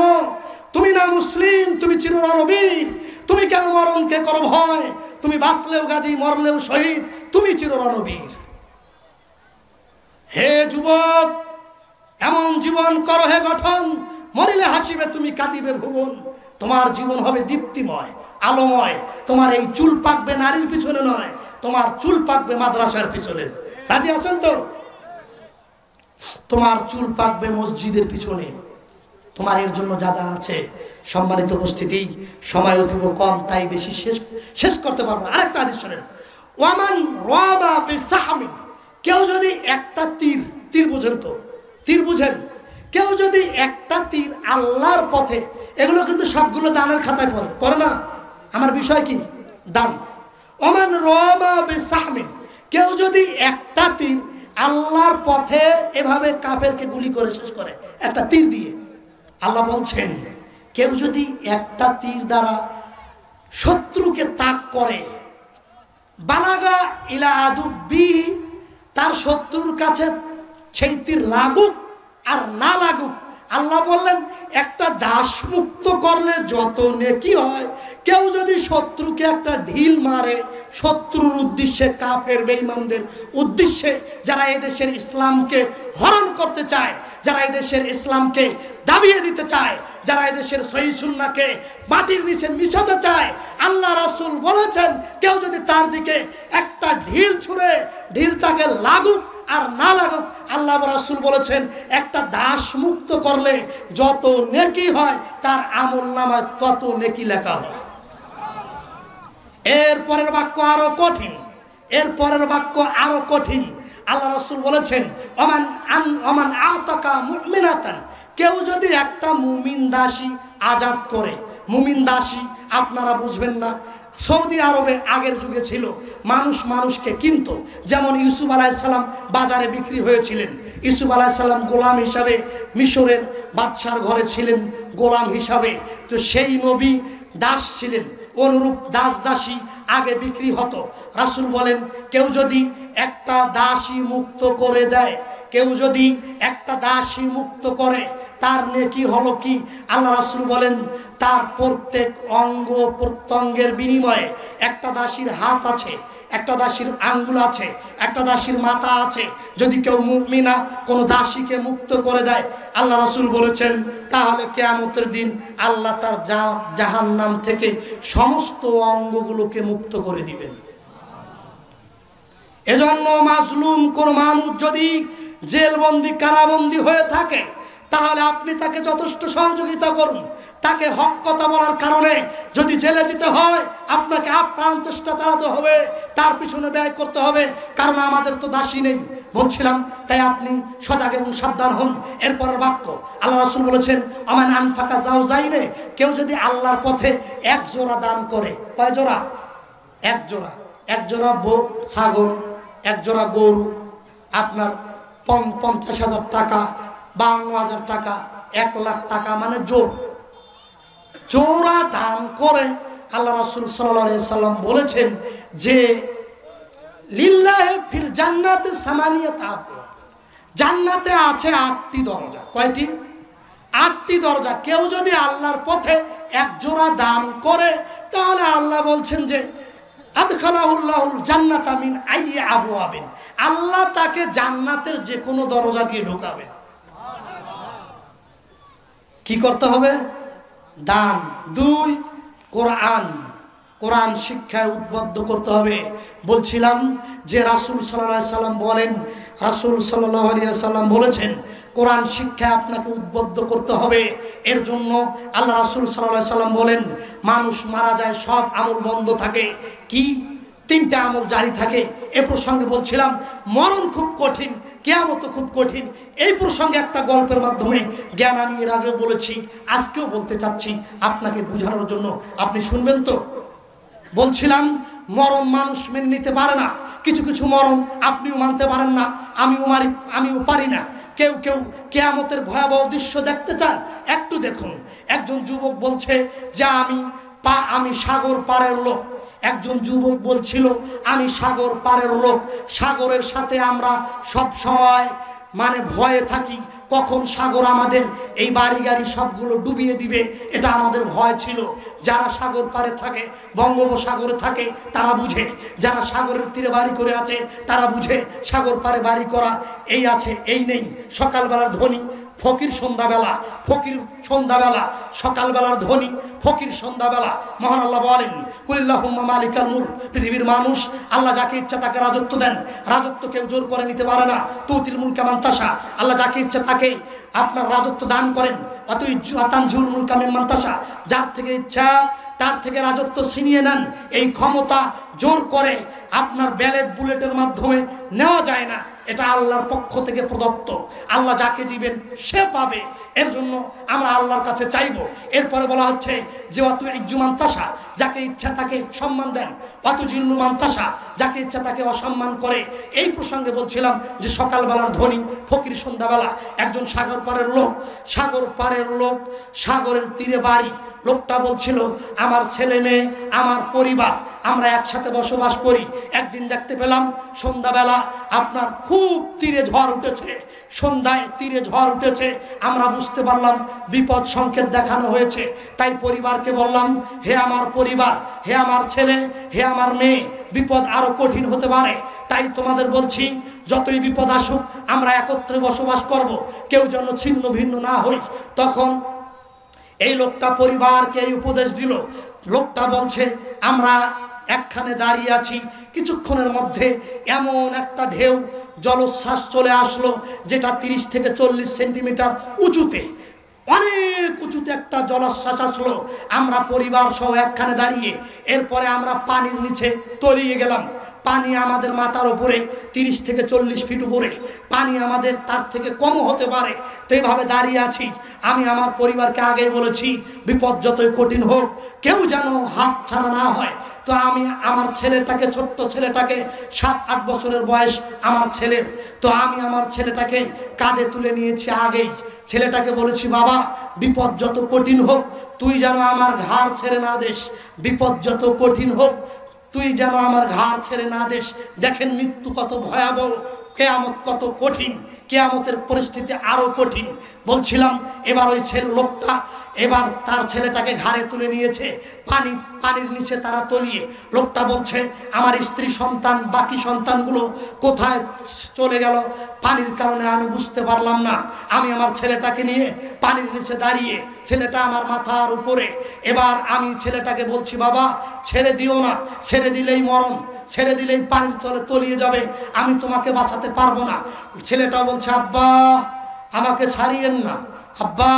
তুমি না মুসলিম, তুমি চিররণবীর, তুমি কেন মরণকে করো ভয়? তুমি বাঁচলেও গাজী, মরলেও শহীদ, তুমি চিররণবীর। হে যুবক, এমন জীবন করো হে গঠন, মরিলে হাসিবে তুমি, কাঁদিবে ভুবন। তোমার জীবন হবে দীপ্তিময়, আলোময়। তোমার এই চুল পাকবে নারীর পিছনে নয়, তোমার চুল পাকবে মাদ্রাসার পিছনে। রাজি আছেন তো? তোমার চুল পাকবে মসজিদের পিছনে। তোমার এর জন্য যা যা আছে। সম্মানিত উপস্থিতি, সময় অতীব কম, তাই বেশি শেষ করতে পারবো। আরেকটা হাদিস শুনেন, ওয়ামান রামা বিসাহমিন, কেউ যদি একটা তীর বুঝেন তো, তীর বুঝেন, কেউ যদি একটা তীর আল্লাহর পথে, এগুলো কিন্তু সবগুলো দানের খাতায় পড়ে না। আমার বিষয় কি? দান। ওমান রামা বিসাহমিন, কেউ যদি একটা তীর আল্লাহর পথে এভাবে কাফেরকে গুলি করে শেষ করে, একটা তীর দিয়ে, আল্লাহ বলছেন কেউ যদি একটা তীর দ্বারা শত্রুকে তাক করে, বালাগা ইলা আদুবি, তার শত্রুর কাছে সেই তীর লাগুক আর না লাগুক, আল্লাহ বললেন একটা দাস মুক্ত করলে যত নেকি হয়, কেউ যদি শত্রুকে একটা ঢিল মারে, শত্রুর উদ্দেশ্যে, কাফের বেঈমানদের উদ্দেশ্যে, যারা এদেশের ইসলামকে হরণ করতে চায়, যারা এদেশের ইসলামকে দাবিয়ে দিতে চায়, যারা এদেশের সহিহ সুন্নাহকে মাটির নিচে মিশাতে চায়, আল্লাহ রাসূল বলেছেন কেউ যদি তার দিকে একটা ঢিল ছুঁড়ে, ঢিল তাকে লাগুক আর না লাগুক, আল্লাহ রাসূল বলেছেন একটা দাস মুক্ত করলে যত নেকি হয় তার আমলনামায় তত নেকি লেখা হয়। এর পরের বাক্য আরো কঠিন, এর পরের বাক্য আরো কঠিন। আল্লাহ রাসূল বলেছেন ওমান আতাকা মুমিনাতান, কেউ যদি একটা মুমিন দাসী আজাদ করে। মুমিন দাসী আপনারা বুঝবেন না, সৌদি আরবে আগের যুগে ছিল, মানুষ মানুষকে কিনতো। যেমন ইউসুফ আলাইহিস সালাম বাজারে বিক্রি হয়েছিলেন। ইউসুফ আলাইহিস সালাম গোলাম হিসাবে মিশরের বাদশার ঘরে ছিলেন, গোলাম হিসাবে। তো সেই নবী দাস ছিলেন, অনুরূপ দাস দাসী আগে বিক্রি হতো। রাসূল বলেন কেউ যদি একটা দাসী মুক্ত করে দেয়, কেউ যদি একটা দাসী মুক্ত করে, তার নেকি হলো কি? আল্লাহ রাসূল বলেন তার প্রত্যেক অঙ্গ প্রত্যঙ্গের বিনিময়ে, একটা দাসীর হাত আছে, একটা দাসীর আঙ্গুল আছে, একটা দাসীর মাথা আছে, যদি কেউ মুমিনা কোনো দাসীকে মুক্ত করে দেয়, আল্লাহ রাসূল বলেছেন তাহলে কিয়ামতের দিন আল্লাহ তার জাহান্নাম থেকে সমস্ত অঙ্গগুলোকে মুক্ত করে দিবেন। এজন্য মাজলুম কোন মানুষ যদি জেলবন্দি, কারাবন্দি হয়ে থাকে, তাহলে আপনি তাকে যথেষ্ট সহযোগিতা করুন। তাকে হক কথা বলার কারণে যদি জেলে যেতে হয়, আপনাকে আপ্রাণ চেষ্টা চালাতে হবে, তার পিছনে ব্যয় করতে হবে, কারণ আমাদের তো দাসী নেই। বলছিলাম তাই আপনি সজাগ এবং সাবধান হন। এরপরের বাক্য আল্লাহ রাসূল বলেছেন আমান আনফাকা জাওজাইনে, কেউ যদি আল্লাহর পথে এক জোড়া দান করে। কয় জোড়া? এক জোড়া। এক জোড়া ছাগল, এক জোড়া গরু, আপনার 50,000 টাকা, 52,000 টাকা, 1 লাখ টাকা, মানে জোড়া দান করে আল্লাহ রাসূল সাল্লাল্লাহু আলাইহি সাল্লাম বলেছেন যে লিল্লাহি ফিল জান্নাতি সামানিয়াত আবওয়াব, জান্নাতে আছে 8টি দরজা। কয়টি? 8টি দরজা। কেউ যদি আল্লাহর পথে এক জোড়া দান করে, তাহলে আল্লাহ বলছেন যে আদখালাহুল্লাহুল জান্নাতা মিন আইয়ি আবওয়াবিন, আল্লাহ তাকে জান্নাতের যে কোনো দরজা দিয়ে ঢোকাবে। কি করতে হবে? দান। 2, কোরআন শিক্ষায় উদ্বুদ্ধ করতে হবে। বলছিলাম যে রাসূল সাল্লাল্লাহু আলাইহি সাল্লাম বলেন, রাসূল সাল্লাল্লাহু আলাইহি সাল্লাম বলেছেন কোরআন শিক্ষায় আপনাকে উদ্বুদ্ধ করতে হবে। এর জন্য আল্লাহ রাসূল সাল্লাল্লাহু আলাইহি সাল্লাম বলেন, মানুষ মারা যায় সব আমল বন্ধ থাকে, কি তিনটা আমল জারি থাকে। এ প্রসঙ্গে বলছিলাম মরণ খুব কঠিন, কিয়ামত খুব কঠিন। এই প্রসঙ্গে একটা গল্পের মাধ্যমে জ্ঞান আমি এর আগেও বলেছি, আজকেও বলতে চাচ্ছি আপনাকে বোঝানোর জন্য। আপনি শুনবেন তো? বলছিলাম মরণ মানুষ মেনে নিতে পারে না। কিছু কিছু মরণ আপনিও মানতে পারেন না, আমিও পারি না। কেউ কেউ কিয়ামতের ভয়াবহ দৃশ্য দেখতে চান, একটু দেখুন। একজন যুবক বলছে যে আমি সাগর পাড়ের লোক। একজন যুবক বলছিল আমি সাগর পাড়ের লোক। সাগরের সাথে আমরা সব সময় ভয়ে থাকি, কখন সাগর আমাদের এই বাড়ি গাড়ি সবগুলো ডুবিয়ে দিবে, এটা আমাদের ভয় ছিল। যারা সাগর পাড়ে থাকে, বঙ্গোপসাগরে থাকে, তারা বুঝে। যারা সাগরের তীরে বাড়ি করে আছে তারা বুঝে সাগর পাড়ে বাড়ি করা এই আছে এই নেই। সকালবেলার ধ্বনি ফকির সন্ধ্যাবেলা, ফকির সন্ধ্যাবেলা, সকালবেলার ধ্বনি ফকির সন্ধ্যাবেলা। মহান আল্লাহ বলেন, কুলিল্লাহুম্মা মালিকাল মুলক, পৃথিবীর মানুষ আল্লাহ যাকে ইচ্ছা তাকে রাজত্ব দেন। রাজত্ব কেউ জোর করে নিতে পারে না। তুতিল মুলকা মান তাশা, আল্লাহ যাকে ইচ্ছা তাকে আপনার রাজত্ব দান করেন। আতানজিউল মুলকা মিম্মান তাশা, যার থেকে ইচ্ছা তার থেকে রাজত্ব ছিনিয়ে নেন। এই ক্ষমতা জোর করে আপনার ব্যালেট বুলেটের মাধ্যমে নেওয়া যায় না, এটা আল্লাহর পক্ষ থেকে প্রদত্ত। আল্লাহ যাকে দিবেন সে পাবে। এর জন্য আমরা আল্লাহর কাছে চাইব। এরপরে বলা হচ্ছে যে ওয়াতু ইজ্জুমান তাশা, যাকে ইচ্ছা তাকে সম্মান দেন। ওয়াতু জিল্লুমান তাশা, যাকে ইচ্ছা তাকে অসম্মান করে। এই প্রসঙ্গে বলছিলাম যে সকালবেলার ধ্বনি ফকির সন্ধ্যাবেলা। একজন সাগর পাড়ের লোক, সাগর পাড়ের লোক, সাগরের তীরে বাড়ি। লোকটা বলছিল আমার ছেলে মেয়ে, আমার পরিবার, আমরা একসাথে বসবাস করি। একদিন দেখতে পেলাম সন্ধ্যাবেলা আপনার খুব তীরে ঝড় উঠেছে। সন্ধ্যায় তীরে ঝড় উঠেছে, আমরা বুঝতে পারলাম বিপদ সংকেত দেখানো হয়েছে। তাই পরিবারকে বললাম, হে আমার পরিবার, হে আমার ছেলে, হে আমার মেয়ে, বিপদ আরো কঠিন হতে পারে। তাই তোমাদের বলছি যতই বিপদ আসুক আমরা একত্রে বসবাস করব, কেউ যেন ছিন্ন ভিন্ন না হই। তখন এই লোকটা পরিবারকে এই উপদেশ দিল। লোকটা বলছে আমরা একখানে দাঁড়িয়ে আছি, কিছুক্ষণের মধ্যে এমন একটা ঢেউ জলোচ্ছ্বাস চলে আসলো যেটা 30 থেকে 40 সেন্টিমিটার উঁচুতে, অনেক উঁচুতে একটা জলোচ্ছ্বাস আসলো। আমরা পরিবার সহ একখানে দাঁড়িয়ে, এরপরে আমরা পানির নিচে তলিয়ে গেলাম। পানি আমাদের মাথার উপরে 30 থেকে 40 ফিট উপরে, পানি আমাদের তার থেকে কমও হতে পারে। তো এইভাবে দাঁড়িয়ে আছি। আমি আমার পরিবারকে আগেই বলেছি বিপদ যতই কঠিন হোক কেউ যেন হাত ছাড়া না হয়। তো আমি আমার ছেলেটাকে, ছোট্ট ছেলেটাকে, 7-8 বছরের বয়স আমার ছেলের, তো আমি আমার ছেলেটাকে কাঁধে তুলে নিয়েছি আগেই। ছেলেটাকে বলেছি বাবা বিপদ যত কঠিন হোক তুই যেন আমার ঘাড় ছেড়ে না দিস, বিপদ যত কঠিন হোক তুই যেন আমার ঘাড় ছেড়ে না দিস। দেখেন মৃত্যু কত ভয়াবহ, কিয়ামত কত কঠিন, কিয়ামতের পরিস্থিতি আরো কঠিন। বলছিলাম এবার ওই লোকটা এবার তার ছেলেটাকে ঘাড়ে তুলে নিয়েছে, পানির নিচে তারা তলিয়ে। লোকটা বলছে আমার স্ত্রী সন্তান, বাকি সন্তানগুলো কোথায় চলে গেল পানির কারণে আমি বুঝতে পারলাম না। আমি আমার ছেলেটাকে নিয়ে পানির নিচে দাঁড়িয়ে, ছেলেটা আমার মাথার উপরে। এবার আমি ছেলেটাকে বলছি বাবা ছেড়ে দিও না, ছেড়ে দিলেই মরণ, ছেড়ে দিলেই পানির তলে তলিয়ে যাবে, আমি তোমাকে বাঁচাতে পারবো না। ছেলেটা বলছে আব্বা আমাকে ছাড়িয়েন না, আব্বা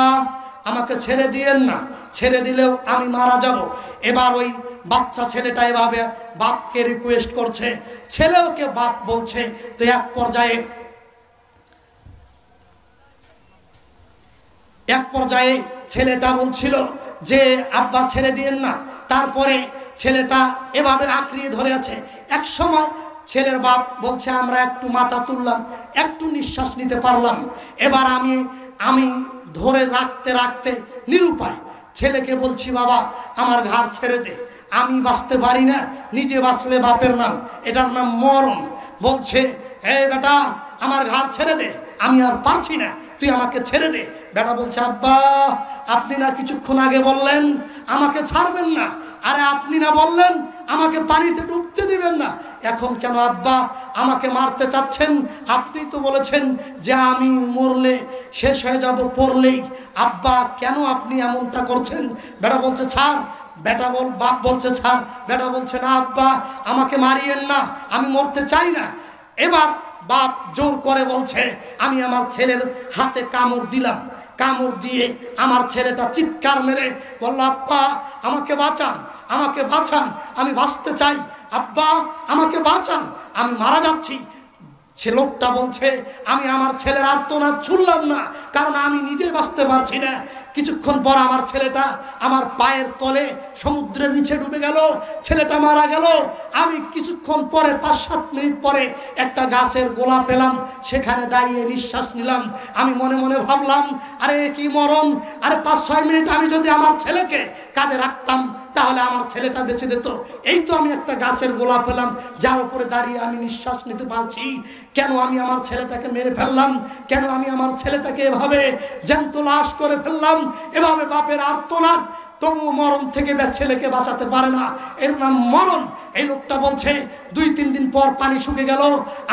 আমাকে ছেড়ে দিয়েন না, ছেড়ে দিলেও আমি মারা যাব। এবার ওই বাচ্চা ছেলেটা এভাবে বাপকে রিকোয়েস্ট করছে, ছেলেওকে বাপ বলছে। তো এক পর্যায়ে ছেলেটা বলছিল যে আব্বা ছেড়ে দিয়েন না। তারপরে ছেলেটা এভাবে আঁকড়িয়ে ধরে আছে। এক সময় ছেলের বাপ বলছে আমরা একটু মাথা তুললাম, একটু নিঃশ্বাস নিতে পারলাম। এবার আমি ধরে রাখতে রাখতে নিরুপায় ছেলেকে বলছি বাবা আমার ঘাড় ছেড়ে দে, আমি বাঁচতে পারি না, নিজে বাঁচলে বাপের নাম, এটার নাম মরণ। বলছে হে বেটা আমার ঘাড় ছেড়ে দে, আমি আর পারছি না, তুই আমাকে ছেড়ে দে। বেটা বলছে আব্বা আপনি না কিছুক্ষণ আগে বললেন আমাকে ছাড়বেন না, আরে আপনি না বললেন আমাকে পানিতে ডুবতে দিবেন না, এখন কেন আব্বা আমাকে মারতে চাচ্ছেন? আপনি তো বলেছেন যে আমি মরলে শেষ হয়ে যাব পড়লেই, আব্বা কেন আপনি এমনটা করছেন? বেটা বলছে ছাড়, বাপ বলছে ছাড়, বেটা বলছে না আব্বা আমাকে মারিয়েন না, আমি মরতে চাই না। এবার বাপ জোর করে বলছে, আমি আমার ছেলের হাতে কামড় দিলাম। কামড় দিয়ে আমার ছেলেটা চিৎকার মেরে বলল, আব্বা আমাকে বাঁচান, আমাকে বাঁচান, আমি বাঁচতে চাই, আব্বা আমাকে বাঁচান, আমি মারা যাচ্ছি। সে লোকটা বলছে, আমি আমার ছেলের আর্তনাদ শুনলাম না, কারণ আমি নিজে বাঁচতে পারছি না। কিছুক্ষণ পর আমার ছেলেটা আমার পায়ের তলে সমুদ্রের নিচে ডুবে গেল, ছেলেটা মারা গেল। আমি কিছুক্ষণ পরে 5-7 মিনিট পরে একটা গাছের গোলা পেলাম, সেখানে দাঁড়িয়ে নিঃশ্বাস নিলাম। আমি মনে মনে ভাবলাম, আরে কি মরণ, আরে 5-6 মিনিট আমি যদি আমার ছেলেকে কাঁধে রাখতাম তাহলে আমার ছেলেটা বেঁচে যেত। এই তো আমি একটা গাছের গোলা পেলাম, যার উপরে দাঁড়িয়ে আমি নিঃশ্বাস নিতে পারছি। কেন আমি আমার ছেলেটাকে মেরে ফেললাম? কেন আমি আমার ছেলেটাকে এভাবে জ্যান্ত লাশ করে ফেললাম? এভাবে বাপের আর্তনাদ, তবু মরণ থেকে ছেলেকে বাঁচাতে পারে না, এর নাম মরণ। এই লোকটা বলছে, 2-3 দিন পর পানি শুকিয়ে গেল,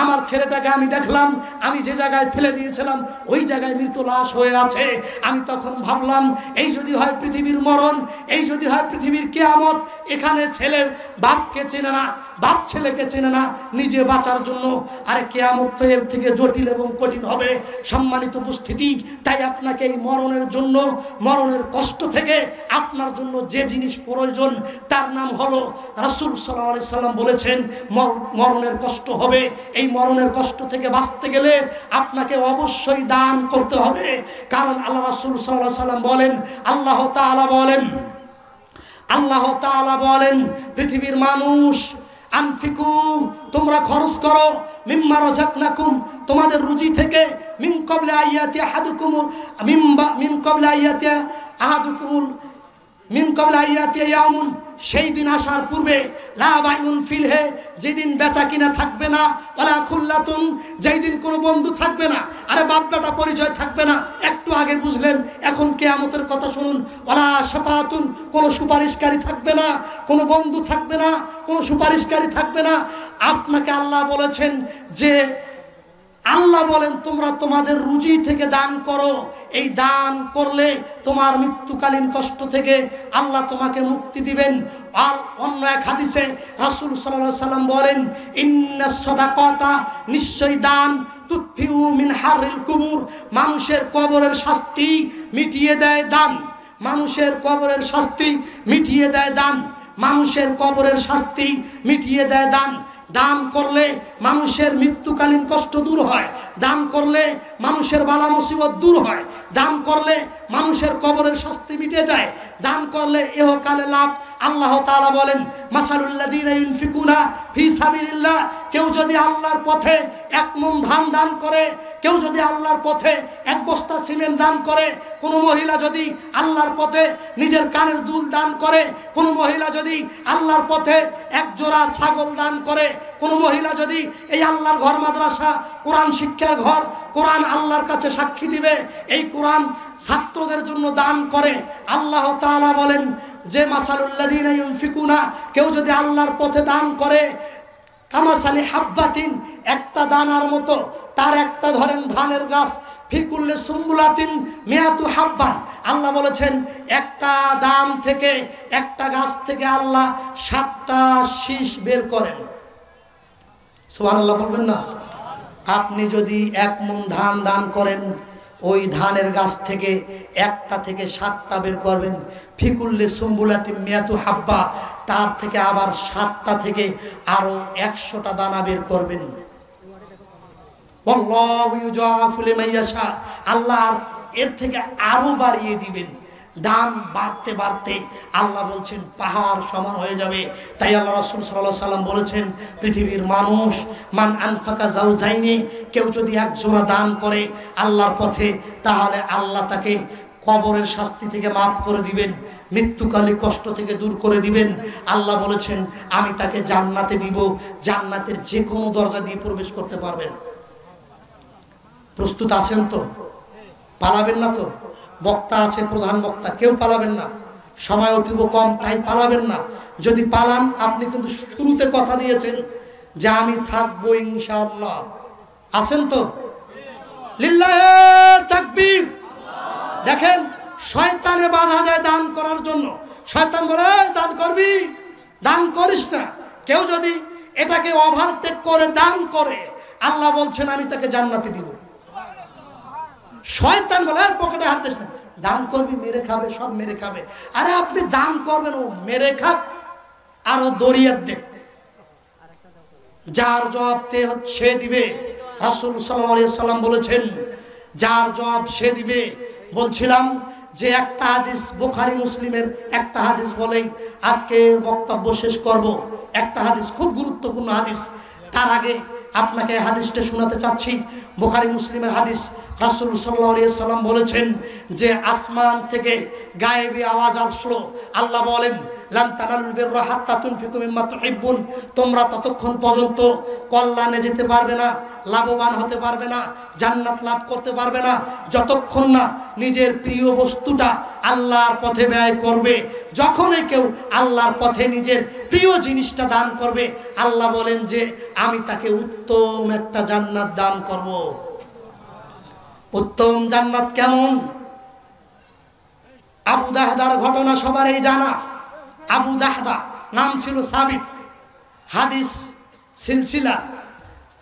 আমার ছেলেটাকে আমি দেখলাম, আমি যে জায়গায় ফেলে দিয়েছিলাম ওই জায়গায় মৃত লাশ হয়ে আছে। আমি তখন ভাবলাম, এই যদি হয় পৃথিবীর মরণ, এই যদি হয় পৃথিবীর কিয়ামত, এখানে ছেলে বাপকে চেনে না, বাপ ছেলেকে চেনে না নিজে বাঁচার জন্য, আরে কিয়ামত তো এর থেকে জটিল এবং কঠিন হবে। সম্মানিত উপস্থিতি, তাই আপনাকে এই মরণের জন্য, মরণের কষ্ট থেকে আপনার জন্য যে জিনিস প্রয়োজন তার নাম হলো, রাসূল সাল্লাল্লাহু আলাইহি সাল্লাম বলেছেন, মরণের কষ্ট হবে। এই মরণের কষ্ট থেকে বাঁচতে গেলে আপনাকে অবশ্যই দান করতে হবে। কারণ আল্লাহ রাসূল সাল্লাল্লাহু আলাইহি সাল্লাম বলেন, আল্লাহ তাআলা বলেন, পৃথিবীর মানুষ, আনফিকু, তোমরা খরচ করো, মিম্মা রাযাকনাকুম, তোমাদের রুজি থেকে, মিন ক্বাবলি আয়াতি আহাদুকুম, মিন ক্বাবলি আয়াতি আহাদুকুম, মিন ক্বাবলি আয়াতি ইয়াউমুন, সেই দিন আসার পূর্বে, লা বাইউন ফিলহে, যেদিন বেচা কিনা থাকবে না, ওয়ালা খুল্লাতুন, যেই দিন কোনো বন্ধু থাকবে না, আরে বাপ বেটা পরিচয় থাকবে না, একটু আগে বুঝলেন, এখন কিয়ামতের কথা শুনুন, ওয়ালা শাফাআতুন, কোনো সুপারিশকারী থাকবে না, কোনো বন্ধু থাকবে না, কোনো সুপারিশকারী থাকবে না। আপনাকে আল্লাহ বলেছেন যে, আল্লাহ বলেন তোমরা তোমাদের রুজি থেকে দান করো, এই দান করলে তোমার মৃত্যুকালীন কষ্ট থেকে আল্লাহ তোমাকে মুক্তি দিবেন। আর অন্য এক হাদিসে রাসূল সাল্লাল্লাহু আলাইহি সাল্লাম বলেন, ইন্নাস সাদাকাতা, নিশ্চয় দান, তুতফিউ মিন হারিল কুবুর, মানুষের কবরের শাস্তি মিটিয়ে দেয় দান, মানুষের কবরের শাস্তি মিটিয়ে দেয় দান, মানুষের কবরের শাস্তি মিটিয়ে দেয় দান। দান করলে মানুষের মৃত্যুকালীন কষ্ট দূর হয়, দান করলে মানুষের বালা মুসিবত দূর হয়, দান করলে মানুষের কবরের শাস্তি মিটে যায়, দান করলে ইহকালে লাভ। আল্লাহ তাআলা বলেন, মাসালুল্লাযীনা ইউনফিকুনা ফি সাবিলিল্লাহ, কেউ যদি আল্লাহর পথে 1 মণ ধান দান করে, কেউ যদি আল্লাহর পথে 1 বস্তা সিমেন্ট দান করে, কোনো মহিলা যদি আল্লাহর পথে নিজের কানের দুল দান করে, কোনো মহিলা যদি আল্লাহর পথে 1 জোড়া ছাগল দান করে, কোনো মহিলা যদি এই আল্লাহর ঘর মাদ্রাসা, কোরআন শিক্ষার ঘর, কোরআন আল্লাহর কাছে সাক্ষী দিবে, এই কোরআন ছাত্রদের জন্য দান করে, আল্লাহ তাআলা বলেন যে মাসালুল্লাযীনা ইউনফিকুনা, কেউ যদি আল্লাহর পথে দান করে, কামাসালি হাব্বাতিন, একটা দানার মতো, তার একটা ধরেন ধানের গাছ, ফিকুল্লে সুম্বুলাতিন মিয়াতু হাব্বান, আল্লাহ বলেছেন একটা দান থেকে, একটা গাছ থেকে আল্লাহ 7টা শীষ বের করেন। সুবহানাল্লাহ বলবেন না? আপনি যদি 1 মণ ধান দান করেন, ওই ধানের গাছ থেকে একটা থেকে 7টা বের করবেন, ফিকুল্লে সুম্বুলাতিন মিয়াতু হাব্বা, তার থেকে আবার 7টা থেকে আরো 100টা দানা বের করবেন। আল্লাহু ইউজাফু লিমান ইয়াশা, আল্লাহ এর থেকে আরো বাড়িয়ে দিবেন। দান বাড়তে বাড়তে আল্লাহ বলছেন পাহাড় সমান হয়ে যাবে। তাই আল্লাহ রাসূল সাল্লাল্লাহু আলাইহি সাল্লাম বলেছেন, পৃথিবীর মানুষ, মান আনফাকা যাওজাইনি, কেউ যদি 1 জোড়া দান করে আল্লাহর পথে, তাহলে আল্লাহ তাকে কবরের শাস্তি থেকে মাফ করে দিবেন, মৃত্যুকালীন কষ্ট থেকে দূর করে দিবেন। আল্লাহ বলেছেন আমি তাকে জান্নাতে দিব, জান্নাতের যে কোনো দরজা দিয়ে প্রবেশ করতে পারবেন। প্রস্তুত আছেন তো? পালাবেন না তো? বক্তা আছে, প্রধান বক্তা, কেউ পালাবেন না, সময় অতীব কম, তাই পালাবেন না। যদি পালান, আপনি কিন্তু শুরুতে কথা দিয়েছেন যে আমি থাকবো ইনশাআল্লাহ। আছেন তো? লিল্লাহে তাকবীর। দেখেন, শয়তানে বাধা দেয় দান করার জন্য। শয়তান বলে দান করবি, দান করিস না। কেউ যদি এটাকে ওভারটেক করে দান করে, আল্লাহ বলছেন আমি তাকে জান্নাতে দিব। শয়তান বলে পকেটে হাত দিস না, দান করবি মেরে খাবে, সব মেরে খাবে। আরে আপনি দান করবেন, ও মেরে খাক আরো দরিয়ার দেখ, যার জবাব সে দিবে। রাসূল সাল্লাল্লাহু আলাইহি সাল্লাম বলেছেন যার জবাব সে দিবে। বলছিলাম যে একটা হাদিস, বুখারী মুসলিমের একটা হাদিস বলেই আজকে বক্তব্য শেষ করব। একটা হাদিস খুব গুরুত্বপূর্ণ হাদিস। তার আগে আপনাকে হাদিসটা শোনাতে চাচ্ছি। বুখারী মুসলিমের হাদিস। রাসূল সাল্লাল্লাহু আলাইহি সাল্লাম বলেছেন যে আসমান থেকে গায়েবী আওয়াজ আসলো, আল্লাহ বলেন লান তানালুল বিররা হাত্তা তুনফিকু মিম্মা তুহিব্বুন, তোমরা ততক্ষণ পর্যন্ত কল্যাণে যেতে পারবে না, লাভবান হতে পারবে না, জান্নাত লাভ করতে পারবে না যতক্ষণ না নিজের প্রিয় বস্তুটা আল্লাহর পথে ব্যয় করবে। যখনই কেউ আল্লাহর পথে নিজের প্রিয় জিনিসটা দান করবে, আল্লাহ বলেন যে আমি তাকে উত্তম একটা জান্নাত দান করব। উত্তম জান্নাত কেমন? আবু দাহদার ঘটনা সবারই জানা। আবু দাহদা নাম ছিল সাবিত, হাদিস সিলসিলা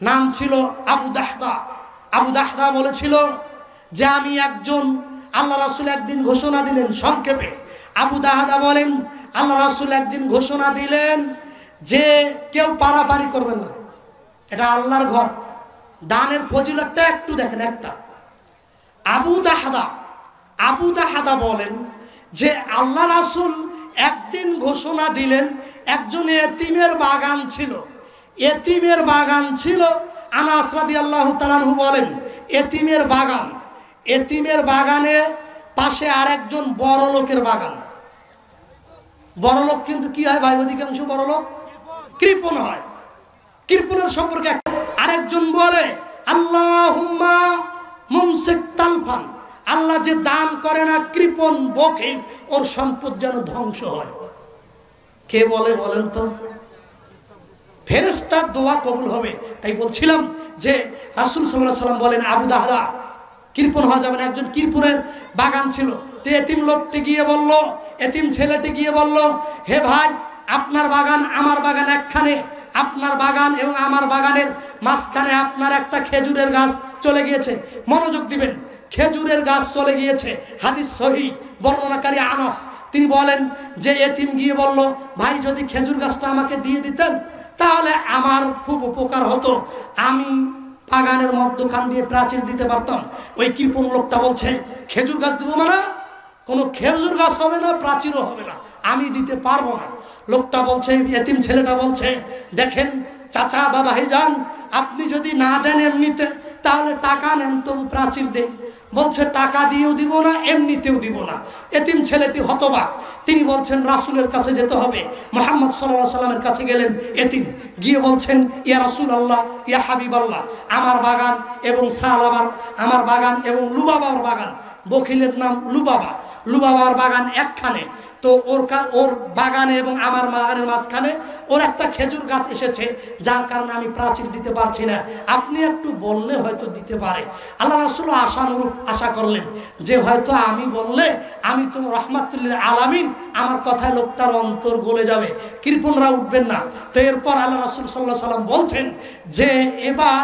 নাম ছিল আবু দাহদা। আবু দাহদা বলেছিল যে আমি একজন, আল্লাহ রাসূল একদিন ঘোষণা দিলেন, সংক্ষেপে আবু দাহদা বলেন আল্লাহ রাসূল একদিন ঘোষণা দিলেন যে কেউ পারাপারি করবেন না, এটা আল্লাহর ঘর। দানের ফজিলতটা একটু দেখেন। একটা আবু দাহদা বলেন যে আল্লাহ রাসূল একদিন ঘোষণা দিলেন, একজন এতিমের বাগান ছিল, এতিমের বাগান ছিল। আনাস রাদিয়াল্লাহু তাআলা আনহু বলেন এতিমের বাগান, এতিমের বাগানে পাশে আরেকজন বড় লোকের বাগান। বড় লোক কিন্তু কি হয় ভাই, অধিকাংশ বড় লোক কৃপণ হয়। কৃপণের সম্পর্কে আরেকজন বলে আল্লাহুম্মা মুমসিক তালফান, আল্লাহ যে দান করে না কৃপণ বকে, ওর সম্পদ যেন ধ্বংস হয়। কে বলে বলেন তো? ফেরেশতার দোয়া কবুল হবে। তাই বলছিলাম যে রাসূল সাল্লাল্লাহু আলাইহি সাল্লাম বলেন আবু দাহদা কৃপণ হওয়া যাবে না। একজন কৃপণের বাগান ছিল, তো এতিম লোকটি গিয়ে বলল, এতিম ছেলেটি গিয়ে বলল, হে ভাই আপনার বাগান আমার বাগান একখানে, আপনার বাগান এবং আমার বাগানের মাঝখানে আপনার একটা খেজুরের গাছ চলে গিয়েছে। মনোযোগ দিবেন, খেজুরের গাছ চলে গিয়েছে। হাদিস সহিহ, বর্ণনাকারী আনাস, তিনি বলেন যে এতিম গিয়ে বলল ভাই যদি খেজুর গাছটা আমাকে দিয়ে দিতেন তাহলে আমার খুব উপকার হতো, আমি বাগানের মধ্যখান দিয়ে প্রাচীর দিতে পারতাম। ওই কৃপণ লোকটা বলছে খেজুর গাছ দিব মানে কোনো খেজুর গাছ হবে না, প্রাচীরও হবে না, আমি দিতে পারবো না। লোকটা বলছে, এতিম ছেলেটা বলছে দেখেন চাচা বা ভাইজান, আপনি যদি না দেন এমনিতে তাহলে টাকা নেন, তবু প্রাচীর দেন। বলছে টাকা দিয়েও দিব না, এমনিতেও দিব না। এতিম ছেলেটি হতবাক, তিনি বলছেন রাসূলের কাছে যেতে হবে। মুহাম্মদ সাল্লাল্লাহু আলাইহি সাল্লামের কাছে গেলেন এতিম, গিয়ে বলছেন ইয়া রাসূলুল্লাহ, ইয়া হাবিবাল্লাহ, আমার বাগান এবং সালাবার, আমার বাগান এবং লুবাবার বাগান, বকিলের নাম লুবাবা, লুবাবার বাগান একখানে, তো ওর বাগানে এবং আমার বাগানের মাঝখানে ওর একটা খেজুর গাছ এসেছে, যার কারণে আমি প্রাচীর দিতে পারছি না, আপনি একটু বললে হয়তো দিতে পারে। আল্লাহ রাসূল আশানুরূপ আশা করলেন যে হয়তো আমি বললে, আমি তো রাহমাতুল্লিল আলামিন, আমার কথায় লোকটার অন্তর গলে যাবে, কৃপণরা উঠবেন না। তো এরপর আল্লাহ রাসূল সাল্লাল্লাহু আলাইহি সাল্লাম বলছেন যে এবার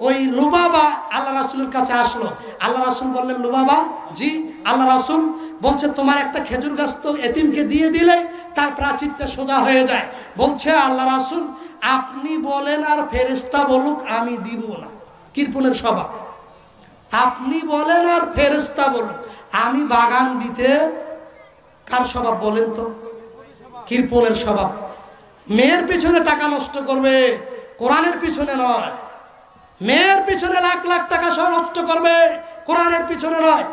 ওই লুবাবা আল্লাহ রাসূলের কাছে আসলো। আল্লাহ রাসূল বললেন লুবাবা জি। আল্লাহ রাসূল বলছে তোমার একটা খেজুর গাছ তো এতিমকে দিয়ে দিলে তার প্রাচীরটা সোজা হয়ে যায়। বলছে আল্লাহ রাসূল আপনি বলেন আর ফেরেশতা বলুক, আমি দিব না। কৃপণের স্বভাব, আপনি বলেন আর ফেরেশতা বলুক, আমি বাগান দিতে, কার স্বভাব বলেন তো? কৃপণের স্বভাব। মেয়ের পিছনে টাকা নষ্ট করবে, কোরআনের পিছনে নয়। মেয়ের পিছনে লাখ লাখ টাকা সহ নষ্ট করবে, কোরআনের পিছনে নয়।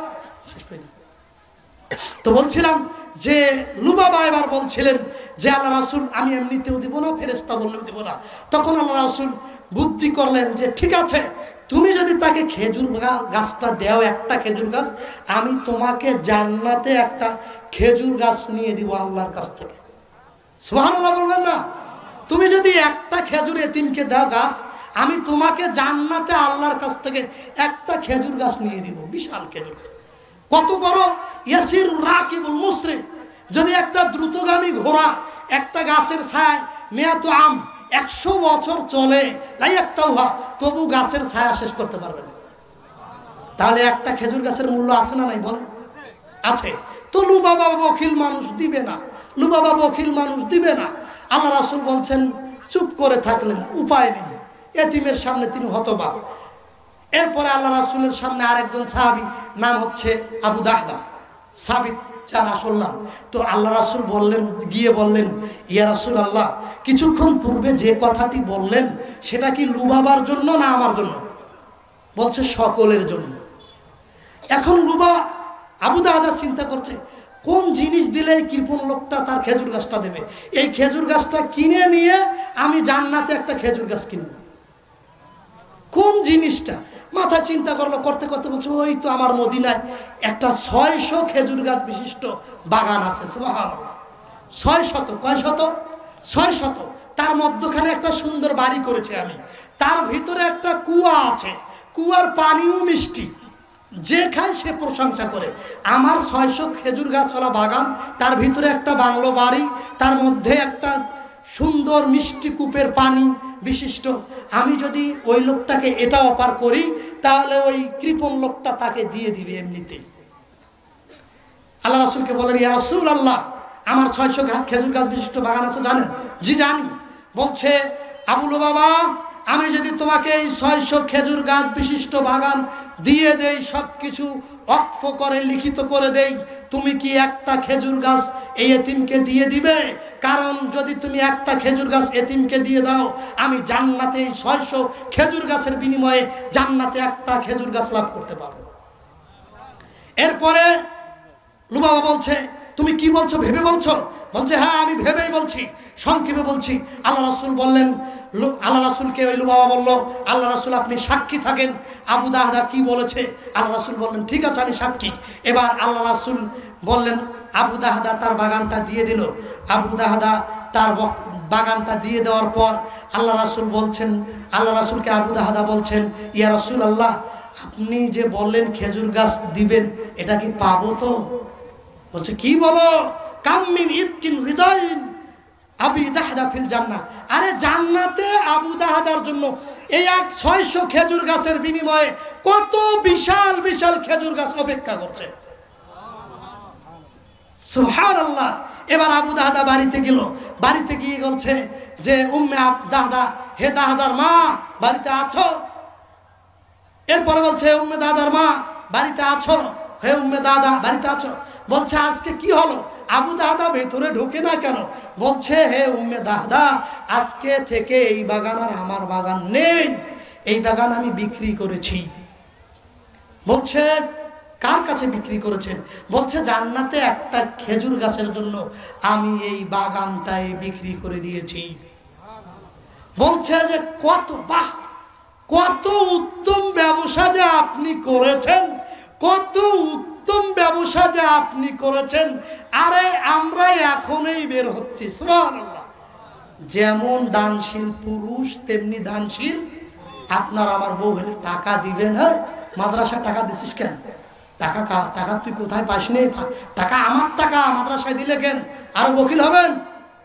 তো বলছিলাম যে লুবাবা এবার বলছিলেন যে আল্লাহ রাসূল আমি এমনিতেও দিব না, ফেরেশতা বললেও দিব না। তখন আল্লাহ রাসূল বুদ্ধি করলেন যে ঠিক আছে, তুমি যদি তাকে খেজুর গাছটা দাও, একটা খেজুর গাছ, আমি তোমাকে জান্নাতে একটা খেজুর গাছ নিয়ে দিব আল্লাহর কাছ থেকে। সুবহানাল্লাহ বলবেন না? তুমি যদি একটা খেজুর এতিমকে দাও গাছ, আমি তোমাকে জান্নাতে আল্লাহর কাছ থেকে একটা খেজুর গাছ নিয়ে দিব, বিশাল খেজুর গাছ। কত বড়! ইয়াসির রাকিবুল মুসরি, যদি একটা দ্রুতগামী ঘোড়া একটা গাছের ছায় মেয়াতু আম 100 বছর চলে লাইয়াক্তাউহা, তবু গাছের ছায়া শেষ করতে পারবে না। তাহলে একটা খেজুর গাছের মূল্য আছে না নাই বলেন? আছে। তো লুবাবা বখিল মানুষ দিবে না, লুবাবা বখিল মানুষ দিবে না। আল্লাহ রাসূল বলছেন চুপ করে থাকলেন, উপায় নেই, এতিমের সামনে তিনি হতবাক। এরপরে আল্লাহ রাসূলের সামনে আরেকজন সাহাবী, নাম হচ্ছে আবু দাহদা, সাবিত যার আসল নাম। তো আল্লাহ রাসূল বললেন, গিয়ে বললেন, ইয়া রাসূলুল্লাহ, কিছুক্ষণ পূর্বে যে কথাটি বললেন সেটা কি লুবাবার জন্য না আমার জন্য? বলছে সকলের জন্য। এখন লুবা আবু দাহদা চিন্তা করছে কোন জিনিস দিলে এই কৃপণ লোকটা তার খেজুর গাছটা দেবে। এই খেজুর গাছটা কিনে নিয়ে আমি জান্নাতে একটা খেজুর গাছ কিনব, কোন জিনিসটা মাথা চিন্তা করলো। করতে করতে বলছে ওই তো আমার মদিনায় একটা 600 খেজুর গাছ বিশিষ্ট বাগান আছে। সুবহানাল্লাহ, 600, কয় শত? 600। তার মধ্যখানে একটা সুন্দর বাড়ি করেছে আমি, তার ভিতরে একটা কুয়া আছে, কুয়ার পানিও মিষ্টি, যে খায় সে প্রশংসা করে। আমার 600 খেজুর গাছওয়ালা বাগান, তার ভিতরে একটা বাংলো বাড়ি, তার মধ্যে একটা সুন্দর মিষ্টি কূপের পানি বিশিষ্ট। আমি যদি ওই লোকটাকে এটা অফার করি তাহলে ওই কৃপণ লোকটা তাকে দিয়ে দিবে এমনিতেই। আল্লাহ রাসূলকে বলেন, ইয়া রাসূলুল্লাহ, আমার 600 খেজুর গাছ বিশিষ্ট বাগান আছে জানেন? জি জানি। বলছে, আবু লুবাবা, আমি যদি তোমাকে এই 600 খেজুর গাছ বিশিষ্ট বাগান দিয়ে দেই, সবকিছু ওয়াকফ করে লিখিত করে দেই, তুমি কি একটা খেজুর গাছ এই এতিমকে দিয়ে দিবে? কারণ যদি তুমি একটা খেজুর গাছ এতিমকে দিয়ে দাও, আমি জান্নাতে 600 খেজুর গাছের বিনিময়ে জান্নাতে একটা খেজুর গাছ লাভ করতে পারবো। এরপরে লুবাবা বলছে, তুমি কি বলছো, ভেবে বলছো? বলছে, হ্যাঁ আমি ভেবেই বলছি, সংক্ষেপে বলছি। আল্লাহ রাসূল বললেন, আল্লাহ রাসূলকে ওই লুবাবা বলল, আল্লাহ রাসূল আপনি সাক্ষী থাকেন আবু দাহদা কি বলেছে। আল্লাহ রাসূল বললেন, ঠিক আছে আমি সাক্ষী। এবার আল্লাহ রাসূল বললেন, আবু দাহদা তার বাগানটা দিয়ে দিল। আবু দাহদা তার বাগানটা দিয়ে দেওয়ার পর আল্লাহ রাসূল বলছেন, আল্লাহ রাসূলকে আবু দাহদা বলছেন, ইয়া রাসূলুল্লাহ, আপনি যে বললেন খেজুর গাছ দিবেন, এটা কি পাবো তো? বলছে, কি বলো? কামিন ইতকিন হৃদয়িন আবি দাহদা ফিল জান্নাহ। আরে জান্নাতে আবু দাহদার জন্য এই 600 খেজুর গাছের বিনিময়ে কত বিশাল বিশাল খেজুর গাছ অপেক্ষা করছে। সুবহানাল্লাহ। এবার আবু দাহদা বাড়িতে গেল, বাড়িতে গিয়ে বলছে যে উম্মে দাহদা, হে দাহদার মা বাড়িতে আছো? এরপরে বলছে, উম্মে দাদার মা বাড়িতে আছো? হে উম্মে দাদা বাড়িতে আছো? বলছে, আজকে কি হলো? আবু দাহদা ভেতরে ঢোকে না কেন? বলছে, হে উম্মে দাহদা, আজকে থেকে এই বাগান আর আমার বাগান নেই, এই বাগান আমি বিক্রি করেছি। বলছে, কার কাছে বিক্রি করেছেন? বলছে, জান্নাতে একটা খেজুর গাছের জন্য আমি এই বাগানটাই বিক্রি করে দিয়েছি। বলছে যে কত, বাহ, কত উত্তম ব্যবসা যে আপনি করেছেন, কত উত্তম ব্যবসা যে আপনি করেছেন। আরে আমরা এখনই বের হচ্ছি। সুবহানাল্লাহ। যেমন দানশীল পুরুষ তেমনি দানশীল আপনার আমার বউ হলে টাকা দিবেন। হ্যাঁ, মাদ্রাসা টাকা দিছিস কেন? টাকা টাকা তুই কোথায় পাস নি? টাকা আমার টাকা, মাদ্রাসায় দিলে কেন? আরো বকিল হবেন?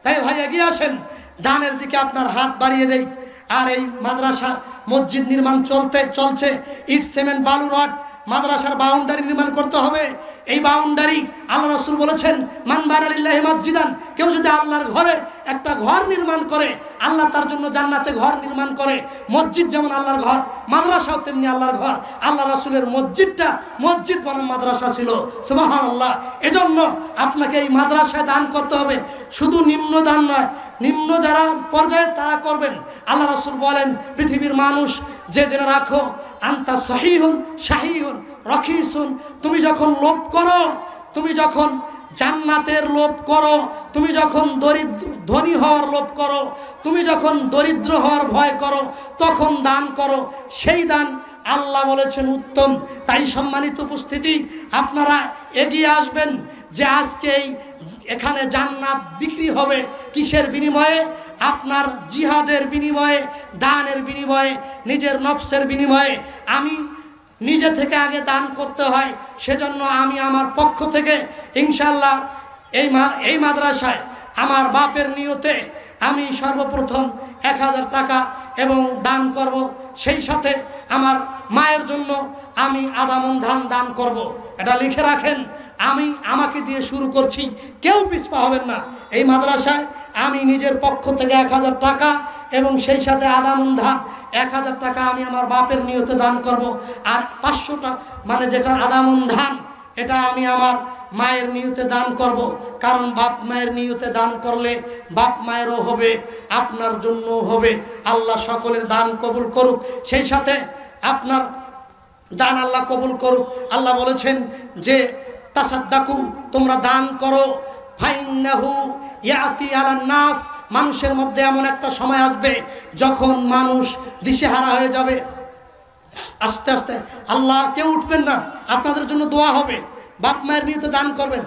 তাই ভাই এগিয়ে আসেন, দানের দিকে আপনার হাত বাড়িয়ে দেই। আর এই মাদ্রাসার মসজিদ নির্মাণ চলছে, ইট সিমেন্ট বালু রড মাদ্রাসার বাউন্ডারি নির্মাণ করতে হবে। এই বাউন্ডারি আল্লাহ রাসূল বলেছেন, মান বানা লিল্লাহি মসজিদান, কেউ যদি আল্লাহর ঘরে একটা ঘর নির্মাণ করে, আল্লাহ তার জন্য জান্নাতে ঘর নির্মাণ করে। মসজিদ যেমন আল্লাহর ঘর, মাদ্রাসাও তেমনি আল্লাহর ঘর। আল্লাহ রাসূলের মসজিদটা মসজিদ বনাম মাদ্রাসা ছিল। সুবহানাল্লাহ। এজন্য আপনাকে এই মাদ্রাসায় দান করতে হবে, শুধু নিম্ন দান নয়, নিম্ন যারা পর্যায়ে তারা করবেন। আল্লাহ রাসূল বলেন, পৃথিবীর মানুষ যে জেনে রাখো, আনতা সহিহুন শাহিহুন রখিসুন, তুমি যখন লোভ করো, তুমি যখন জান্নাতের লোভ করো, তুমি যখন ধনী হওয়ার লোভ করো, তুমি যখন দরিদ্র হওয়ার ভয় করো, তখন দান করো। সেই দান আল্লাহ বলেছেন উত্তম। তাই সম্মানিত উপস্থিতি, আপনারা এগিয়ে আসবেন যে আজকে এখানে জান্নাত বিক্রি হবে কিসের বিনিময়ে? আপনার জিহাদের বিনিময়ে, দানের বিনিময়ে, নিজের নফসের বিনিময়ে। আমি নিজে থেকে আগে দান করতে হয়, সেজন্য আমি আমার পক্ষ থেকে ইনশাআল্লাহ এই মাদ্রাসায় আমার বাপের নিয়তে আমি সর্বপ্রথম 1000 টাকা এবং দান করব, সেই সাথে আমার মায়ের জন্য আমি আধা মণ ধান দান করব। এটা লিখে রাখেন, আমাকে দিয়ে শুরু করছি, কেউ পিছপা হবেন না। এই মাদ্রাসায় আমি নিজের পক্ষ থেকে 1000 টাকা এবং সেই সাথে আধা মণ ধান 1000 টাকা আমি আমার বাপের নিয়তে দান করব। আর 500 টাকা মানে যেটা আধা মণ ধান, এটা আমি আমার মায়ের নিয়তে দান করব। কারণ বাপ মায়ের নিয়তে দান করলে বাপ মায়েরও হবে, আপনার জন্যও হবে। আল্লাহ সকলের দান কবুল করুক, সেই সাথে আপনার দান আল্লাহ কবুল করুক। আল্লাহ বলেছেন যে তাসাদ্দাকু, তোমরা দান করো, ফাইন্নাহু ইয়াতি আলান নাস, মানুষের মধ্যে এমন একটা সময় আসবে যখন মানুষ দিশেহারা হয়ে যাবে। আস্তে আস্তে আল্লাহ কেউ উঠবেন না, আপনাদের জন্য দোয়া হবে, বাপ মায়ের নিয়তে দান করবেন।